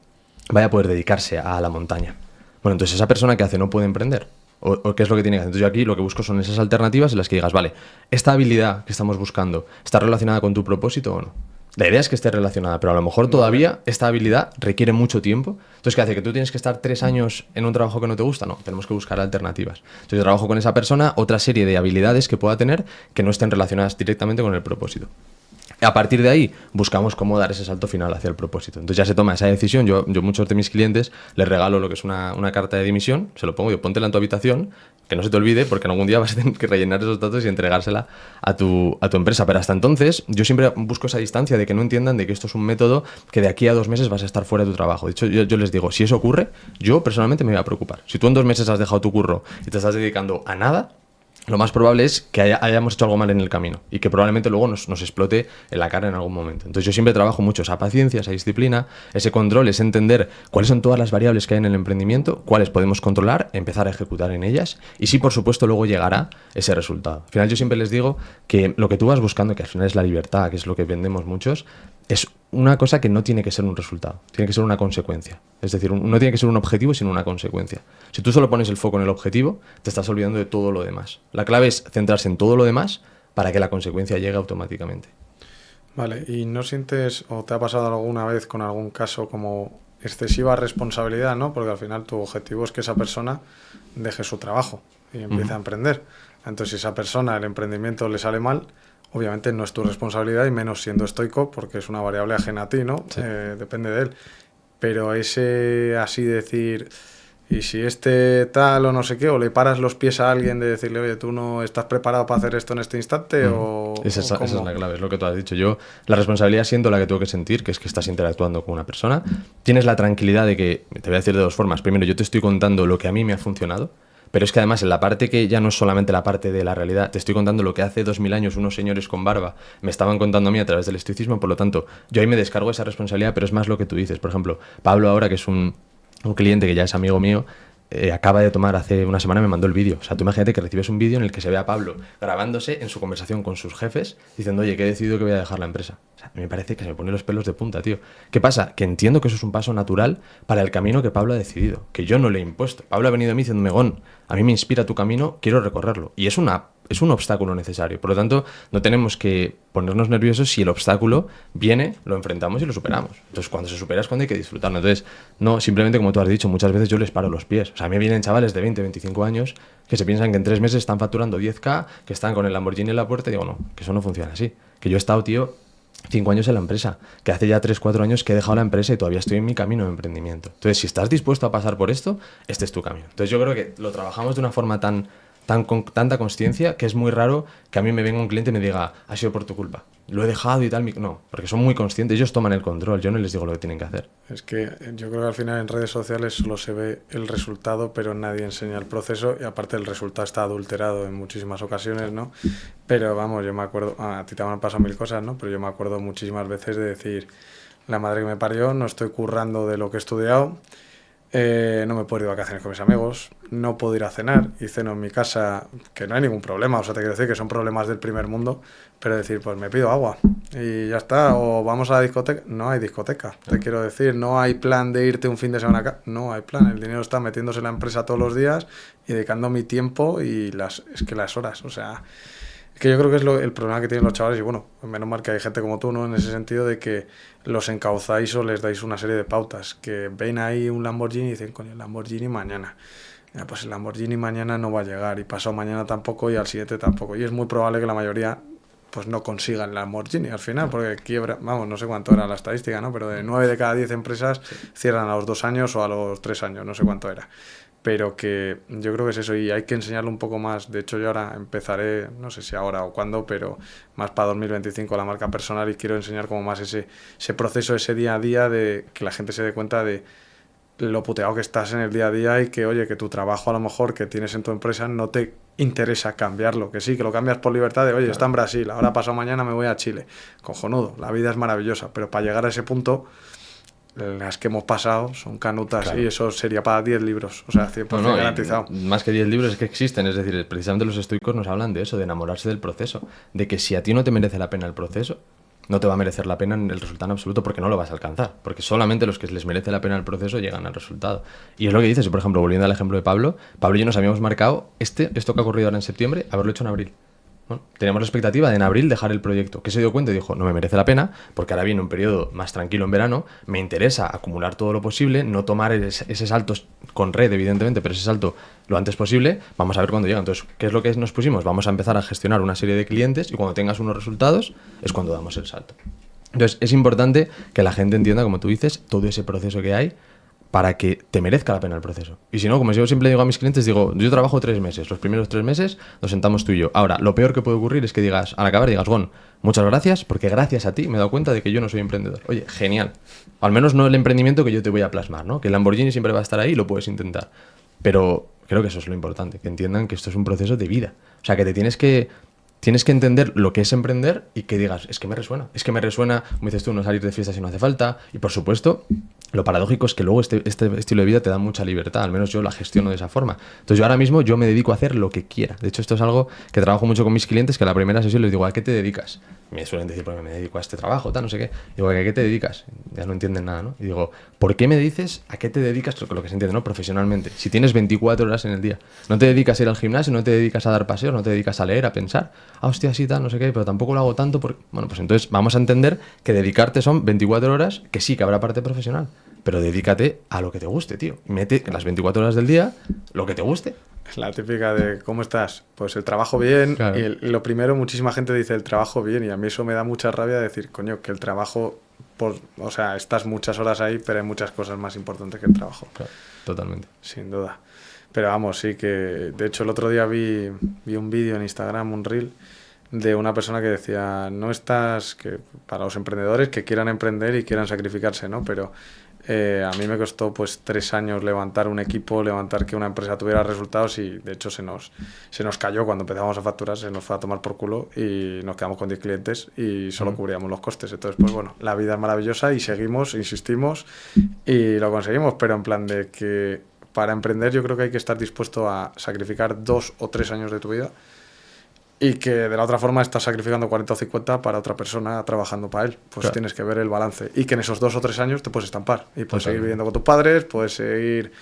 vaya a poder dedicarse a la montaña. Bueno, entonces esa persona que hace no puede emprender. ¿O qué es lo que tiene que hacer? Entonces yo aquí lo que busco son esas alternativas en las que digas, vale, esta habilidad que estamos buscando, ¿está relacionada con tu propósito o no? La idea es que esté relacionada, pero a lo mejor todavía esta habilidad requiere mucho tiempo. Entonces, ¿qué hace? ¿Que tú tienes que estar 3 años en un trabajo que no te gusta? No, tenemos que buscar alternativas. Entonces, yo trabajo con esa persona otra serie de habilidades que pueda tener que no estén relacionadas directamente con el propósito. A partir de ahí, buscamos cómo dar ese salto final hacia el propósito. Entonces ya se toma esa decisión. Yo muchos de mis clientes les regalo lo que es una carta de dimisión, se lo pongo, yo póntela en tu habitación, que no se te olvide, porque en algún día vas a tener que rellenar esos datos y entregársela a tu empresa. Pero hasta entonces, yo siempre busco esa distancia de que no entiendan de que esto es un método que de aquí a 2 meses vas a estar fuera de tu trabajo. De hecho, yo les digo, si eso ocurre, yo personalmente me voy a preocupar. Si tú en 2 meses has dejado tu curro y te estás dedicando a nada, lo más probable es que hayamos hecho algo mal en el camino y que probablemente luego nos explote en la cara en algún momento. Entonces yo siempre trabajo mucho esa paciencia, esa disciplina, ese control, ese entender cuáles son todas las variables que hay en el emprendimiento, cuáles podemos controlar, empezar a ejecutar en ellas y sí, por supuesto, luego llegará ese resultado. Al final yo siempre les digo que lo que tú vas buscando, que al final es la libertad, que es lo que vendemos muchos, es una cosa que no tiene que ser un resultado, tiene que ser una consecuencia. Es decir, no tiene que ser un objetivo, sino una consecuencia. Si tú solo pones el foco en el objetivo, te estás olvidando de todo lo demás. La clave es centrarse en todo lo demás para que la consecuencia llegue automáticamente. Vale, ¿y no sientes o te ha pasado alguna vez con algún caso como excesiva responsabilidad, ¿no? Porque al final tu objetivo es que esa persona deje su trabajo y empiece a emprender. Entonces, si esa persona, el emprendimiento le sale mal, obviamente no es tu responsabilidad y menos siendo estoico porque es una variable ajena a ti, ¿no? Sí. Depende de él. Pero ese así decir, y si este tal o no sé qué, o le paras los pies a alguien de decirle, oye, tú no estás preparado para hacer esto en este instante, Esa es la clave, es lo que tú has dicho. Yo, la responsabilidad siento la que tengo que sentir, que es que estás interactuando con una persona. Tienes la tranquilidad de que, te voy a decir de 2 formas. Primero, yo te estoy contando lo que a mí me ha funcionado. Pero es que además en la parte que ya no es solamente la parte de la realidad, te estoy contando lo que hace 2000 años unos señores con barba me estaban contando a mí a través del estoicismo, por lo tanto, yo ahí me descargo esa responsabilidad, pero es más lo que tú dices. Por ejemplo, Pablo ahora, que es un cliente que ya es amigo mío, acaba de tomar hace una semana, me mandó el vídeo. O sea, tú imagínate que recibes un vídeo en el que se ve a Pablo grabándose en su conversación con sus jefes diciendo, oye, que he decidido que voy a dejar la empresa. O sea, me parece que se me ponen los pelos de punta, tío. ¿Qué pasa? Que entiendo que eso es un paso natural para el camino que Pablo ha decidido, que yo no le he impuesto. Pablo ha venido a mí diciendo, Megón, a mí me inspira tu camino, quiero recorrerlo. Y es un obstáculo necesario. Por lo tanto, no tenemos que ponernos nerviosos si el obstáculo viene, lo enfrentamos y lo superamos. Entonces, cuando se supera es cuando hay que disfrutarlo. Entonces, no, simplemente como tú has dicho, muchas veces yo les paro los pies. O sea, a mí vienen chavales de 20, 25 años que se piensan que en 3 meses están facturando 10K, que están con el Lamborghini en la puerta y digo, no, que eso no funciona así. Que yo he estado, tío, 5 años en la empresa, que hace ya 3-4 años que he dejado la empresa y todavía estoy en mi camino de emprendimiento. Entonces, si estás dispuesto a pasar por esto, este es tu camino. Entonces, yo creo que lo trabajamos de una forma con tanta consciencia que es muy raro que a mí me venga un cliente y me diga, ha sido por tu culpa, lo he dejado y tal. No, porque son muy conscientes, ellos toman el control, yo no les digo lo que tienen que hacer. Es que yo creo que al final en redes sociales solo se ve el resultado, pero nadie enseña el proceso y aparte el resultado está adulterado en muchísimas ocasiones, ¿no? Pero vamos, yo me acuerdo, a ti te han pasado 1000 cosas, ¿no? Pero yo me acuerdo muchísimas veces de decir, la madre que me parió, no estoy currando de lo que he estudiado, no me puedo ir de vacaciones con mis amigos, no puedo ir a cenar y ceno en mi casa, que no hay ningún problema, o sea, te quiero decir que son problemas del primer mundo, pero decir, pues me pido agua y ya está, o vamos a la discoteca, no hay discoteca, te quiero decir, no hay plan de irte un fin de semana acá, no hay plan, el dinero está metiéndose en la empresa todos los días y dedicando mi tiempo y las horas, o sea, que yo creo que es el problema que tienen los chavales y bueno, menos mal que hay gente como tú, ¿no? En ese sentido de que los encauzáis o les dais una serie de pautas, que ven ahí un Lamborghini y dicen, coño, el Lamborghini mañana. Ya, pues el Lamborghini mañana no va a llegar y pasado mañana tampoco y al siguiente tampoco. Y es muy probable que la mayoría pues no consigan la Lamborghini al final, porque quiebra, vamos, no sé cuánto era la estadística, ¿no? Pero de 9 de cada 10 empresas cierran a los 2 años o a los 3 años, no sé cuánto era. Pero que yo creo que es eso y hay que enseñarlo un poco más. De hecho, yo ahora empezaré, no sé si ahora o cuándo, pero más para 2025 la marca personal y quiero enseñar como más ese proceso, ese día a día de que la gente se dé cuenta de lo puteado que estás en el día a día y que, oye, que tu trabajo a lo mejor que tienes en tu empresa no te interesa cambiarlo, que sí, que lo cambias por libertad de, oye, claro, está en Brasil, ahora pasado mañana me voy a Chile. Cojonudo, la vida es maravillosa, pero para llegar a ese punto, las que hemos pasado son canutas, claro, y eso sería para 10 libros, o sea, 100% garantizado. Más que 10 libros es que existen, es decir, precisamente los estoicos nos hablan de eso, de enamorarse del proceso, de que si a ti no te merece la pena el proceso, no te va a merecer la pena el resultado en absoluto porque no lo vas a alcanzar. Porque solamente los que les merece la pena el proceso llegan al resultado. Y es lo que dices, por ejemplo, volviendo al ejemplo de Pablo y yo nos habíamos marcado esto que ha ocurrido ahora en septiembre, haberlo hecho en abril. Bueno, teníamos la expectativa de en abril dejar el proyecto. Que se dio cuenta y dijo, no me merece la pena, porque ahora viene un periodo más tranquilo en verano, me interesa acumular todo lo posible, no tomar ese salto con red, evidentemente, pero ese salto lo antes posible, vamos a ver cuándo llega. Entonces, ¿qué es lo que nos pusimos? Vamos a empezar a gestionar una serie de clientes y cuando tengas unos resultados es cuando damos el salto. Entonces, es importante que la gente entienda, como tú dices, todo ese proceso que hay para que te merezca la pena el proceso. Y si no, como yo siempre digo a mis clientes, digo, yo trabajo 3 meses, los primeros 3 meses nos sentamos tú y yo. Ahora, lo peor que puede ocurrir es que digas, al acabar digas, Gon, muchas gracias, porque gracias a ti me he dado cuenta de que yo no soy emprendedor. Oye, genial. Al menos no el emprendimiento que yo te voy a plasmar, ¿no? Que el Lamborghini siempre va a estar ahí y lo puedes intentar. Pero creo que eso es lo importante, que entiendan que esto es un proceso de vida. O sea, que tienes que entender lo que es emprender y que digas, es que me resuena, como dices tú, no salir de fiesta si no hace falta. Y por supuesto, lo paradójico es que luego este estilo de vida te da mucha libertad, al menos yo la gestiono de esa forma. Entonces yo ahora mismo me dedico a hacer lo que quiera. De hecho, esto es algo que trabajo mucho con mis clientes, que a la primera sesión les digo, ¿a qué te dedicas? Me suelen decir, porque me dedico a este trabajo, tal, no sé qué. Digo, ¿a qué te dedicas? Ya no entienden nada, ¿no? Y digo, ¿por qué me dices a qué te dedicas? Lo que se entiende, ¿no? Profesionalmente. Si tienes 24 horas en el día, no te dedicas a ir al gimnasio, no te dedicas a dar paseos, no te dedicas a leer, a pensar, hostia, sí, tal, no sé qué, pero tampoco lo hago tanto porque... Bueno, pues entonces vamos a entender que dedicarte son 24 horas, que sí, que habrá parte profesional, pero dedícate a lo que te guste, tío. Mete en las 24 horas del día lo que te guste. Es la típica de ¿cómo estás? Pues el trabajo bien, claro. Y lo primero, muchísima gente dice el trabajo bien y a mí eso me da mucha rabia decir, coño, que el trabajo, o sea, estás muchas horas ahí, pero hay muchas cosas más importantes que el trabajo. Claro, totalmente. Sin duda. Pero vamos, sí que, de hecho el otro día vi un vídeo en Instagram, un reel, de una persona que decía, no estás, que para los emprendedores que quieran emprender y quieran sacrificarse, ¿no? Pero a mí me costó pues 3 años levantar un equipo, levantar que una empresa tuviera resultados y de hecho se nos cayó cuando empezamos a facturar, se nos fue a tomar por culo y nos quedamos con 10 clientes y solo cubríamos los costes. Entonces, pues bueno, la vida es maravillosa y seguimos, insistimos y lo conseguimos, pero en plan de que para emprender yo creo que hay que estar dispuesto a sacrificar 2 o 3 años de tu vida y que de la otra forma estás sacrificando 40 o 50 para otra persona trabajando para él. Pues claro, tienes que ver el balance. Y que en esos 2 o 3 años te puedes estampar. Y puedes seguir viviendo con tus padres, puedes seguir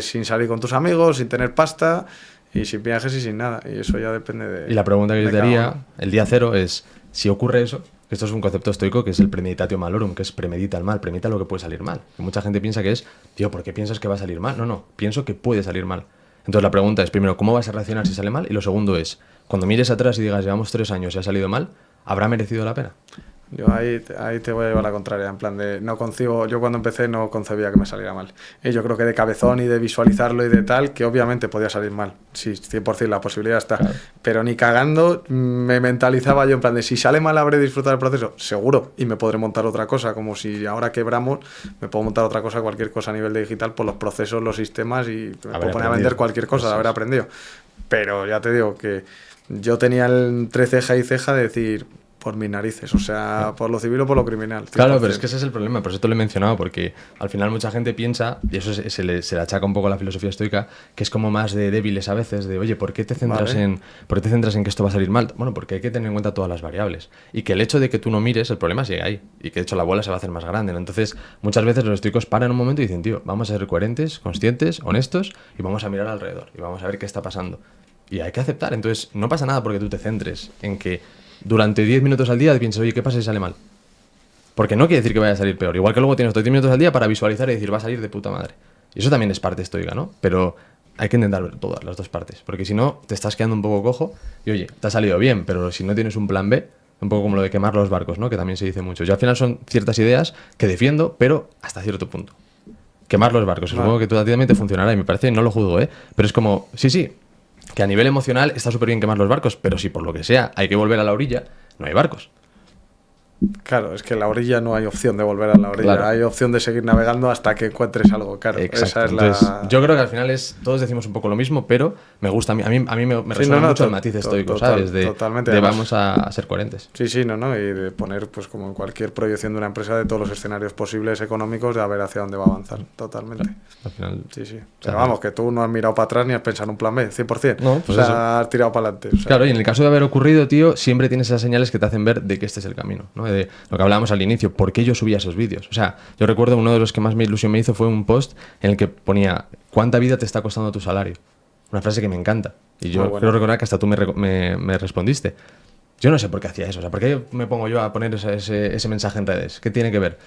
sin salir con tus amigos, sin tener pasta y sin viajes y sin nada. Y eso ya depende de... Y la pregunta que yo te haría, el día cero, es si ocurre eso, esto es un concepto estoico que es el premeditatio malorum, que es premedita el mal, premedita lo que puede salir mal. Y mucha gente piensa que es, tío, ¿por qué piensas que va a salir mal? No, pienso que puede salir mal. Entonces la pregunta es, primero, ¿cómo vas a reaccionar si sale mal? Y lo segundo es, cuando mires atrás y digas, llevamos 3 años y ha salido mal, ¿habrá merecido la pena? Yo ahí te voy a llevar la contraria, en plan de no concibo, yo cuando empecé no concebía que me saliera mal. Y yo creo que de cabezón y de visualizarlo y de tal, que obviamente podía salir mal, sí, 100% la posibilidad está, claro. Pero ni cagando me mentalizaba yo en plan de si sale mal habré disfrutado del proceso, seguro, y me podré montar otra cosa, como si ahora quebramos, me puedo montar otra cosa, cualquier cosa a nivel de digital, por los procesos, los sistemas y me puedo poner a vender cualquier cosa, de haber aprendido. Pero ya te digo que yo tenía entre ceja y ceja de decir... por mis narices, o sea, por lo civil o por lo criminal. 100%. Claro, pero es que ese es el problema, por eso te lo he mencionado, porque al final mucha gente piensa, y eso se le achaca un poco a la filosofía estoica, que es como más de débiles a veces, de oye, ¿por qué te centras en que esto va a salir mal? Bueno, porque hay que tener en cuenta todas las variables. Y que el hecho de que tú no mires, el problema sigue ahí. Y que de hecho la bola se va a hacer más grande, ¿no? Entonces, muchas veces los estoicos paran un momento y dicen, tío, vamos a ser coherentes, conscientes, honestos, y vamos a mirar alrededor, y vamos a ver qué está pasando. Y hay que aceptar. Entonces, no pasa nada porque tú te centres en que durante 10 minutos al día piensas, oye, ¿qué pasa si sale mal? Porque no quiere decir que vaya a salir peor. Igual que luego tienes 10 minutos al día para visualizar y decir, va a salir de puta madre. Y eso también es parte estoica, ¿no? Pero hay que intentar ver todas las dos partes, porque si no, te estás quedando un poco cojo y oye, te ha salido bien, pero si no tienes un plan B, un poco como lo de quemar los barcos, ¿no? Que también se dice mucho. Yo al final son ciertas ideas que defiendo, pero hasta cierto punto. Quemar los barcos, supongo que a ti también te funcionará y me parece, no lo juzgo, ¿eh? Pero es como, sí, que a nivel emocional está súper bien quemar los barcos, pero si por lo que sea hay que volver a la orilla, no hay barcos. Claro, es que en la orilla no hay opción de volver a la orilla, Claro. hay opción de seguir navegando hasta que encuentres algo, claro. Exacto. Esa es Entonces, la... yo creo que al final todos decimos un poco lo mismo, pero me gusta, a mí me Sí, resuena no, mucho el matiz estoico, ¿sabes? totalmente. De Además, vamos a ser coherentes. sí, no, y de poner, pues como en cualquier proyección de una empresa, de todos los escenarios posibles económicos, de a ver hacia dónde va a avanzar, totalmente. Claro, al final, Sí. Pero vamos, que tú no has mirado para atrás ni has pensado en un plan B, 100%. No, pues o sea, eso. has tirado para adelante. O sea, Claro, y en el caso de haber ocurrido, tío, siempre tienes esas señales que te hacen ver de que este es el camino, ¿no? De lo que hablábamos al inicio, ¿por qué yo subía esos vídeos? O sea, yo recuerdo uno de los que más me ilusión me hizo fue un post en el que ponía ¿cuánta vida te está costando tu salario? Una frase que me encanta. Y yo creo recordar que hasta tú me respondiste. Yo no sé por qué hacía eso. O sea, ¿por qué me pongo yo a poner ese mensaje en redes? ¿Qué tiene que ver?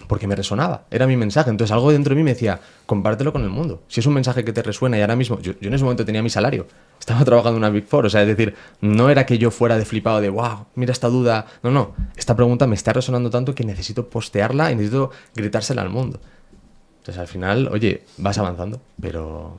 Porque me resonaba, era mi mensaje. Entonces algo dentro de mí me decía, compártelo con el mundo. Si es un mensaje que te resuena y ahora mismo, yo en ese momento tenía mi salario, estaba trabajando en una Big Four, o sea, es decir, no era que yo fuera de flipado de, wow, mira esta duda. No, esta pregunta me está resonando tanto que necesito postearla y necesito gritársela al mundo. Entonces al final, oye, vas avanzando, pero...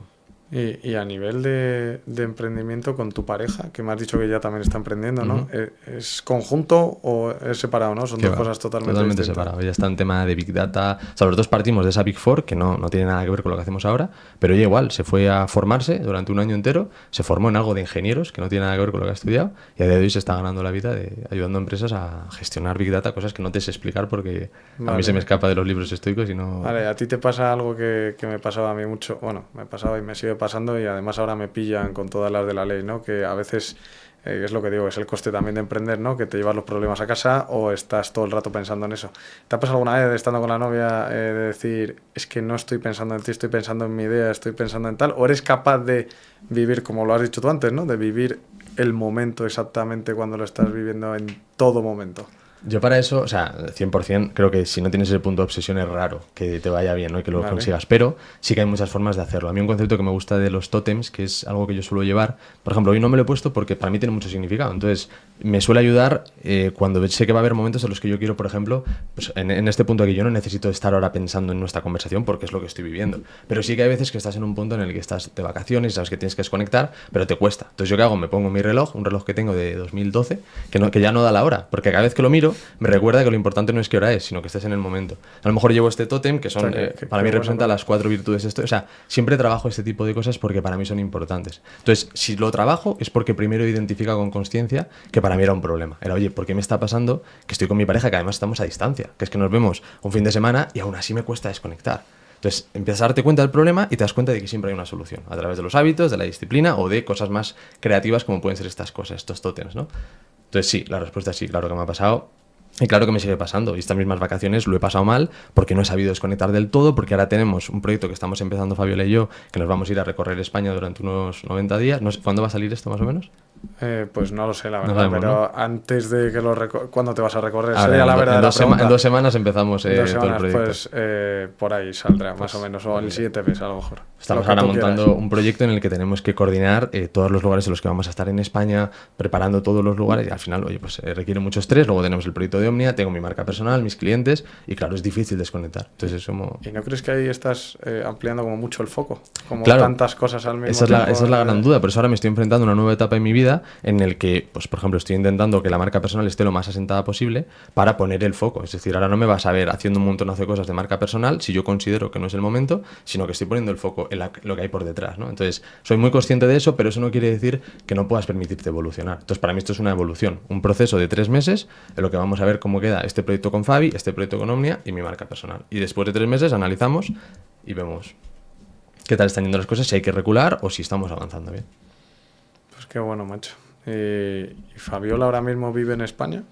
Y a nivel de emprendimiento con tu pareja, que me has dicho que ya también está emprendiendo, ¿no? ¿Es conjunto o es separado, no? Son dos cosas totalmente distintas. Separado. Ya está en tema de Big Data. O sea, los dos partimos de esa Big Four, que no tiene nada que ver con lo que hacemos ahora, pero ella igual se fue a formarse durante un año entero, se formó en algo de ingenieros, que no tiene nada que ver con lo que ha estudiado, y a día de hoy se está ganando la vida ayudando a empresas a gestionar Big Data, cosas que no te sé explicar porque a mí se me escapa de los libros estoicos y no... Vale, a ti te pasa algo que me pasaba a mí mucho, bueno, me pasaba y me sigue pasando y además ahora me pillan con todas las de la ley, ¿no? Que a veces, es lo que digo, es el coste también de emprender, ¿no? Que te llevas los problemas a casa o estás todo el rato pensando en eso. ¿Te ha pasado alguna vez estando con la novia de decir, es que no estoy pensando en ti, estoy pensando en mi idea, estoy pensando en tal? ¿O eres capaz de vivir, como lo has dicho tú antes, ¿no? De vivir el momento exactamente cuando lo estás viviendo en todo momento? Yo para eso, o sea, 100% creo que si no tienes ese punto de obsesión es raro que te vaya bien, ¿no? Y que lo consigas, pero sí que hay muchas formas de hacerlo. A mí un concepto que me gusta de los tótems, que es algo que yo suelo llevar, por ejemplo, hoy no me lo he puesto porque para mí tiene mucho significado, entonces me suele ayudar cuando sé que va a haber momentos en los que yo quiero, por ejemplo, pues en este punto aquí yo no necesito estar ahora pensando en nuestra conversación porque es lo que estoy viviendo, pero sí que hay veces que estás en un punto en el que estás de vacaciones, sabes que tienes que desconectar, pero te cuesta. Entonces yo qué hago, me pongo mi reloj, un reloj que tengo de 2012, que ya no da la hora, porque cada vez que lo miro me recuerda que lo importante no es qué hora es, sino que estés en el momento. A lo mejor llevo este tótem, que son, para mí representa las 4 virtudes de esto. O sea, siempre trabajo este tipo de cosas porque para mí son importantes. Entonces, si lo trabajo es porque primero identifica con consciencia que para mí era un problema. Era, oye, ¿por qué me está pasando que estoy con mi pareja, que además estamos a distancia? Que es que nos vemos un fin de semana y aún así me cuesta desconectar. Entonces, empiezas a darte cuenta del problema y te das cuenta de que siempre hay una solución, a través de los hábitos, de la disciplina o de cosas más creativas como pueden ser estas cosas, estos tótems, ¿no? Entonces, sí, la respuesta es sí, claro que me ha pasado. Y claro que me sigue pasando. Y estas mismas vacaciones lo he pasado mal porque no he sabido desconectar del todo, porque ahora tenemos un proyecto que estamos empezando Fabiola y yo, que nos vamos a ir a recorrer España durante unos 90 días. No sé, ¿cuándo va a salir esto más o menos? Pues no lo sé, la verdad, no sabemos, pero ¿no? Antes de que ¿cuándo te vas a recorrer? A Sería ver, la verdadera pregunta. en 2 semanas empezamos En 2 todo el semanas, proyecto. pues por ahí saldrá, más o menos, o el siguiente mes a lo mejor. Estamos ahora montando un proyecto en el que tenemos que coordinar todos los lugares en los que vamos a estar en España, preparando todos los lugares y al final, oye, pues requiere mucho estrés. Luego tenemos el proyecto de Omnia, tengo mi marca personal, mis clientes y claro, es difícil desconectar. Entonces eso... ¿Y no crees que ahí estás ampliando como mucho el foco? Como claro, tantas cosas al mismo esa tiempo. Esa es la gran duda, por eso ahora me estoy enfrentando a una nueva etapa en mi vida en el que, pues por ejemplo, estoy intentando que la marca personal esté lo más asentada posible para poner el foco. Es decir, ahora no me vas a ver haciendo un montonazo de cosas de marca personal si yo considero que no es el momento, sino que estoy poniendo el foco en lo que hay por detrás, ¿no? Entonces, soy muy consciente de eso, pero eso no quiere decir que no puedas permitirte evolucionar. Entonces, para mí esto es una evolución, un proceso de 3 meses en lo que vamos a ver cómo queda este proyecto con Fabi, este proyecto con Omnia y mi marca personal. Y después de 3 meses analizamos y vemos qué tal están yendo las cosas, si hay que recular o si estamos avanzando bien. Pues qué bueno, macho. ¿Y Fabiola ahora mismo vive en España?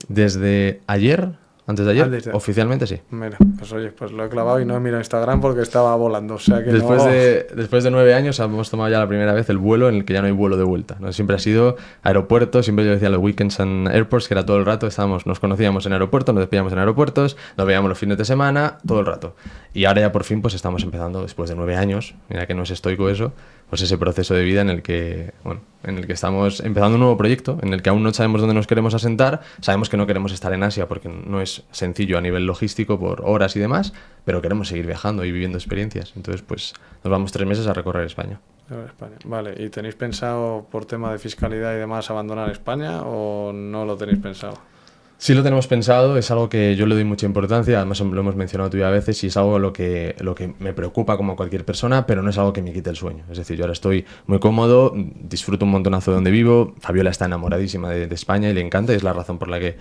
Desde ayer, antes de ayer, oficialmente sí. Mira, Pues oye, pues lo he clavado y no he mirado Instagram porque estaba volando, o sea que Después de 9 años hemos tomado ya la primera vez el vuelo en el que ya no hay vuelo de vuelta, ¿no? Siempre ha sido aeropuerto, siempre yo decía los weekends and airports, que era todo el rato, nos conocíamos en aeropuertos, nos despedíamos en aeropuertos, nos veíamos los fines de semana, todo el rato. Y ahora ya por fin pues estamos empezando, después de 9 años, mira que no es estoico eso, pues ese proceso de vida en el que estamos empezando un nuevo proyecto, en el que aún no sabemos dónde nos queremos asentar, sabemos que no queremos estar en Asia porque no es sencillo a nivel logístico por horas y demás, pero queremos seguir viajando y viviendo experiencias. Entonces, pues nos vamos 3 meses a recorrer España. Vale, ¿y tenéis pensado por tema de fiscalidad y demás abandonar España o no lo tenéis pensado? Sí lo tenemos pensado, es algo que yo le doy mucha importancia, además lo hemos mencionado tú y a veces, y es algo lo que me preocupa como cualquier persona, pero no es algo que me quite el sueño. Es decir, yo ahora estoy muy cómodo, disfruto un montonazo de donde vivo, Fabiola está enamoradísima de España y le encanta, y es la razón por la que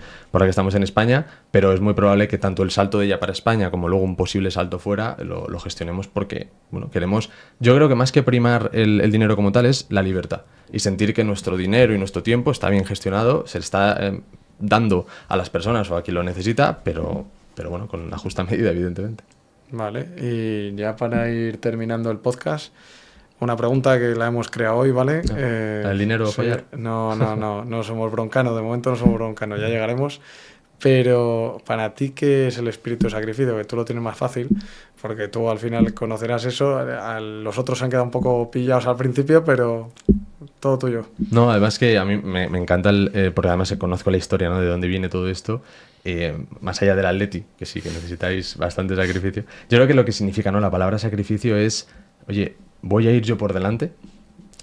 estamos en España, pero es muy probable que tanto el salto de ella para España como luego un posible salto fuera lo gestionemos porque, bueno, queremos, yo creo que más que primar el dinero como tal es la libertad y sentir que nuestro dinero y nuestro tiempo está bien gestionado, se está dando a las personas o a quien lo necesita, pero bueno, con la justa medida, evidentemente. Vale, y ya para ir terminando el podcast, una pregunta que la hemos creado hoy, ¿vale? ¿El dinero follar? No somos broncanos, de momento no somos broncanos, ya llegaremos. Pero para ti, ¿qué es el espíritu de sacrificio? Que tú lo tienes más fácil, porque tú al final conocerás eso. Los otros se han quedado un poco pillados al principio, pero todo tuyo. No, además que a mí me encanta, porque además conozco la historia, ¿no? De dónde viene todo esto, más allá del Atleti, que sí, que necesitáis bastante sacrificio. Yo creo que lo que significa, ¿no? La palabra sacrificio es, oye, voy a ir yo por delante,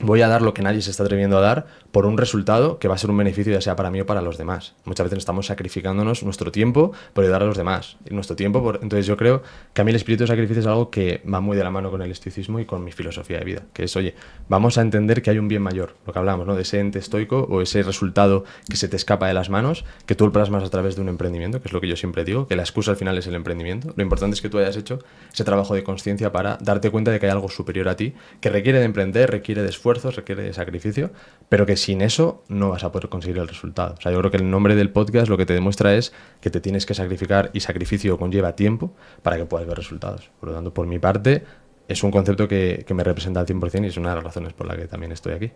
voy a dar lo que nadie se está atreviendo a dar por un resultado que va a ser un beneficio ya sea para mí o para los demás. Muchas veces estamos sacrificándonos nuestro tiempo por ayudar a los demás. Y nuestro tiempo Entonces yo creo que a mí el espíritu de sacrificio es algo que va muy de la mano con el estoicismo y con mi filosofía de vida. Que es, oye, vamos a entender que hay un bien mayor. Lo que hablamos, ¿no? De ese ente estoico o ese resultado que se te escapa de las manos, que tú lo plasmas a través de un emprendimiento, que es lo que yo siempre digo, que la excusa al final es el emprendimiento. Lo importante es que tú hayas hecho ese trabajo de conciencia para darte cuenta de que hay algo superior a ti, que requiere de emprender, requiere de esfuerzos, requiere de sacrificio, pero que sin eso no vas a poder conseguir el resultado. O sea, yo creo que el nombre del podcast lo que te demuestra es que te tienes que sacrificar y sacrificio conlleva tiempo para que puedas ver resultados. Por lo tanto, por mi parte, es un concepto que me representa al 100% y es una de las razones por la que también estoy aquí.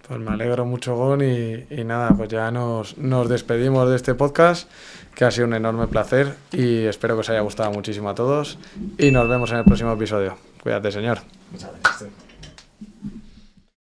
Pues me alegro mucho, Gon, y nada, pues ya nos despedimos de este podcast, que ha sido un enorme placer y espero que os haya gustado muchísimo a todos y nos vemos en el próximo episodio. Cuídate, señor. Muchas gracias.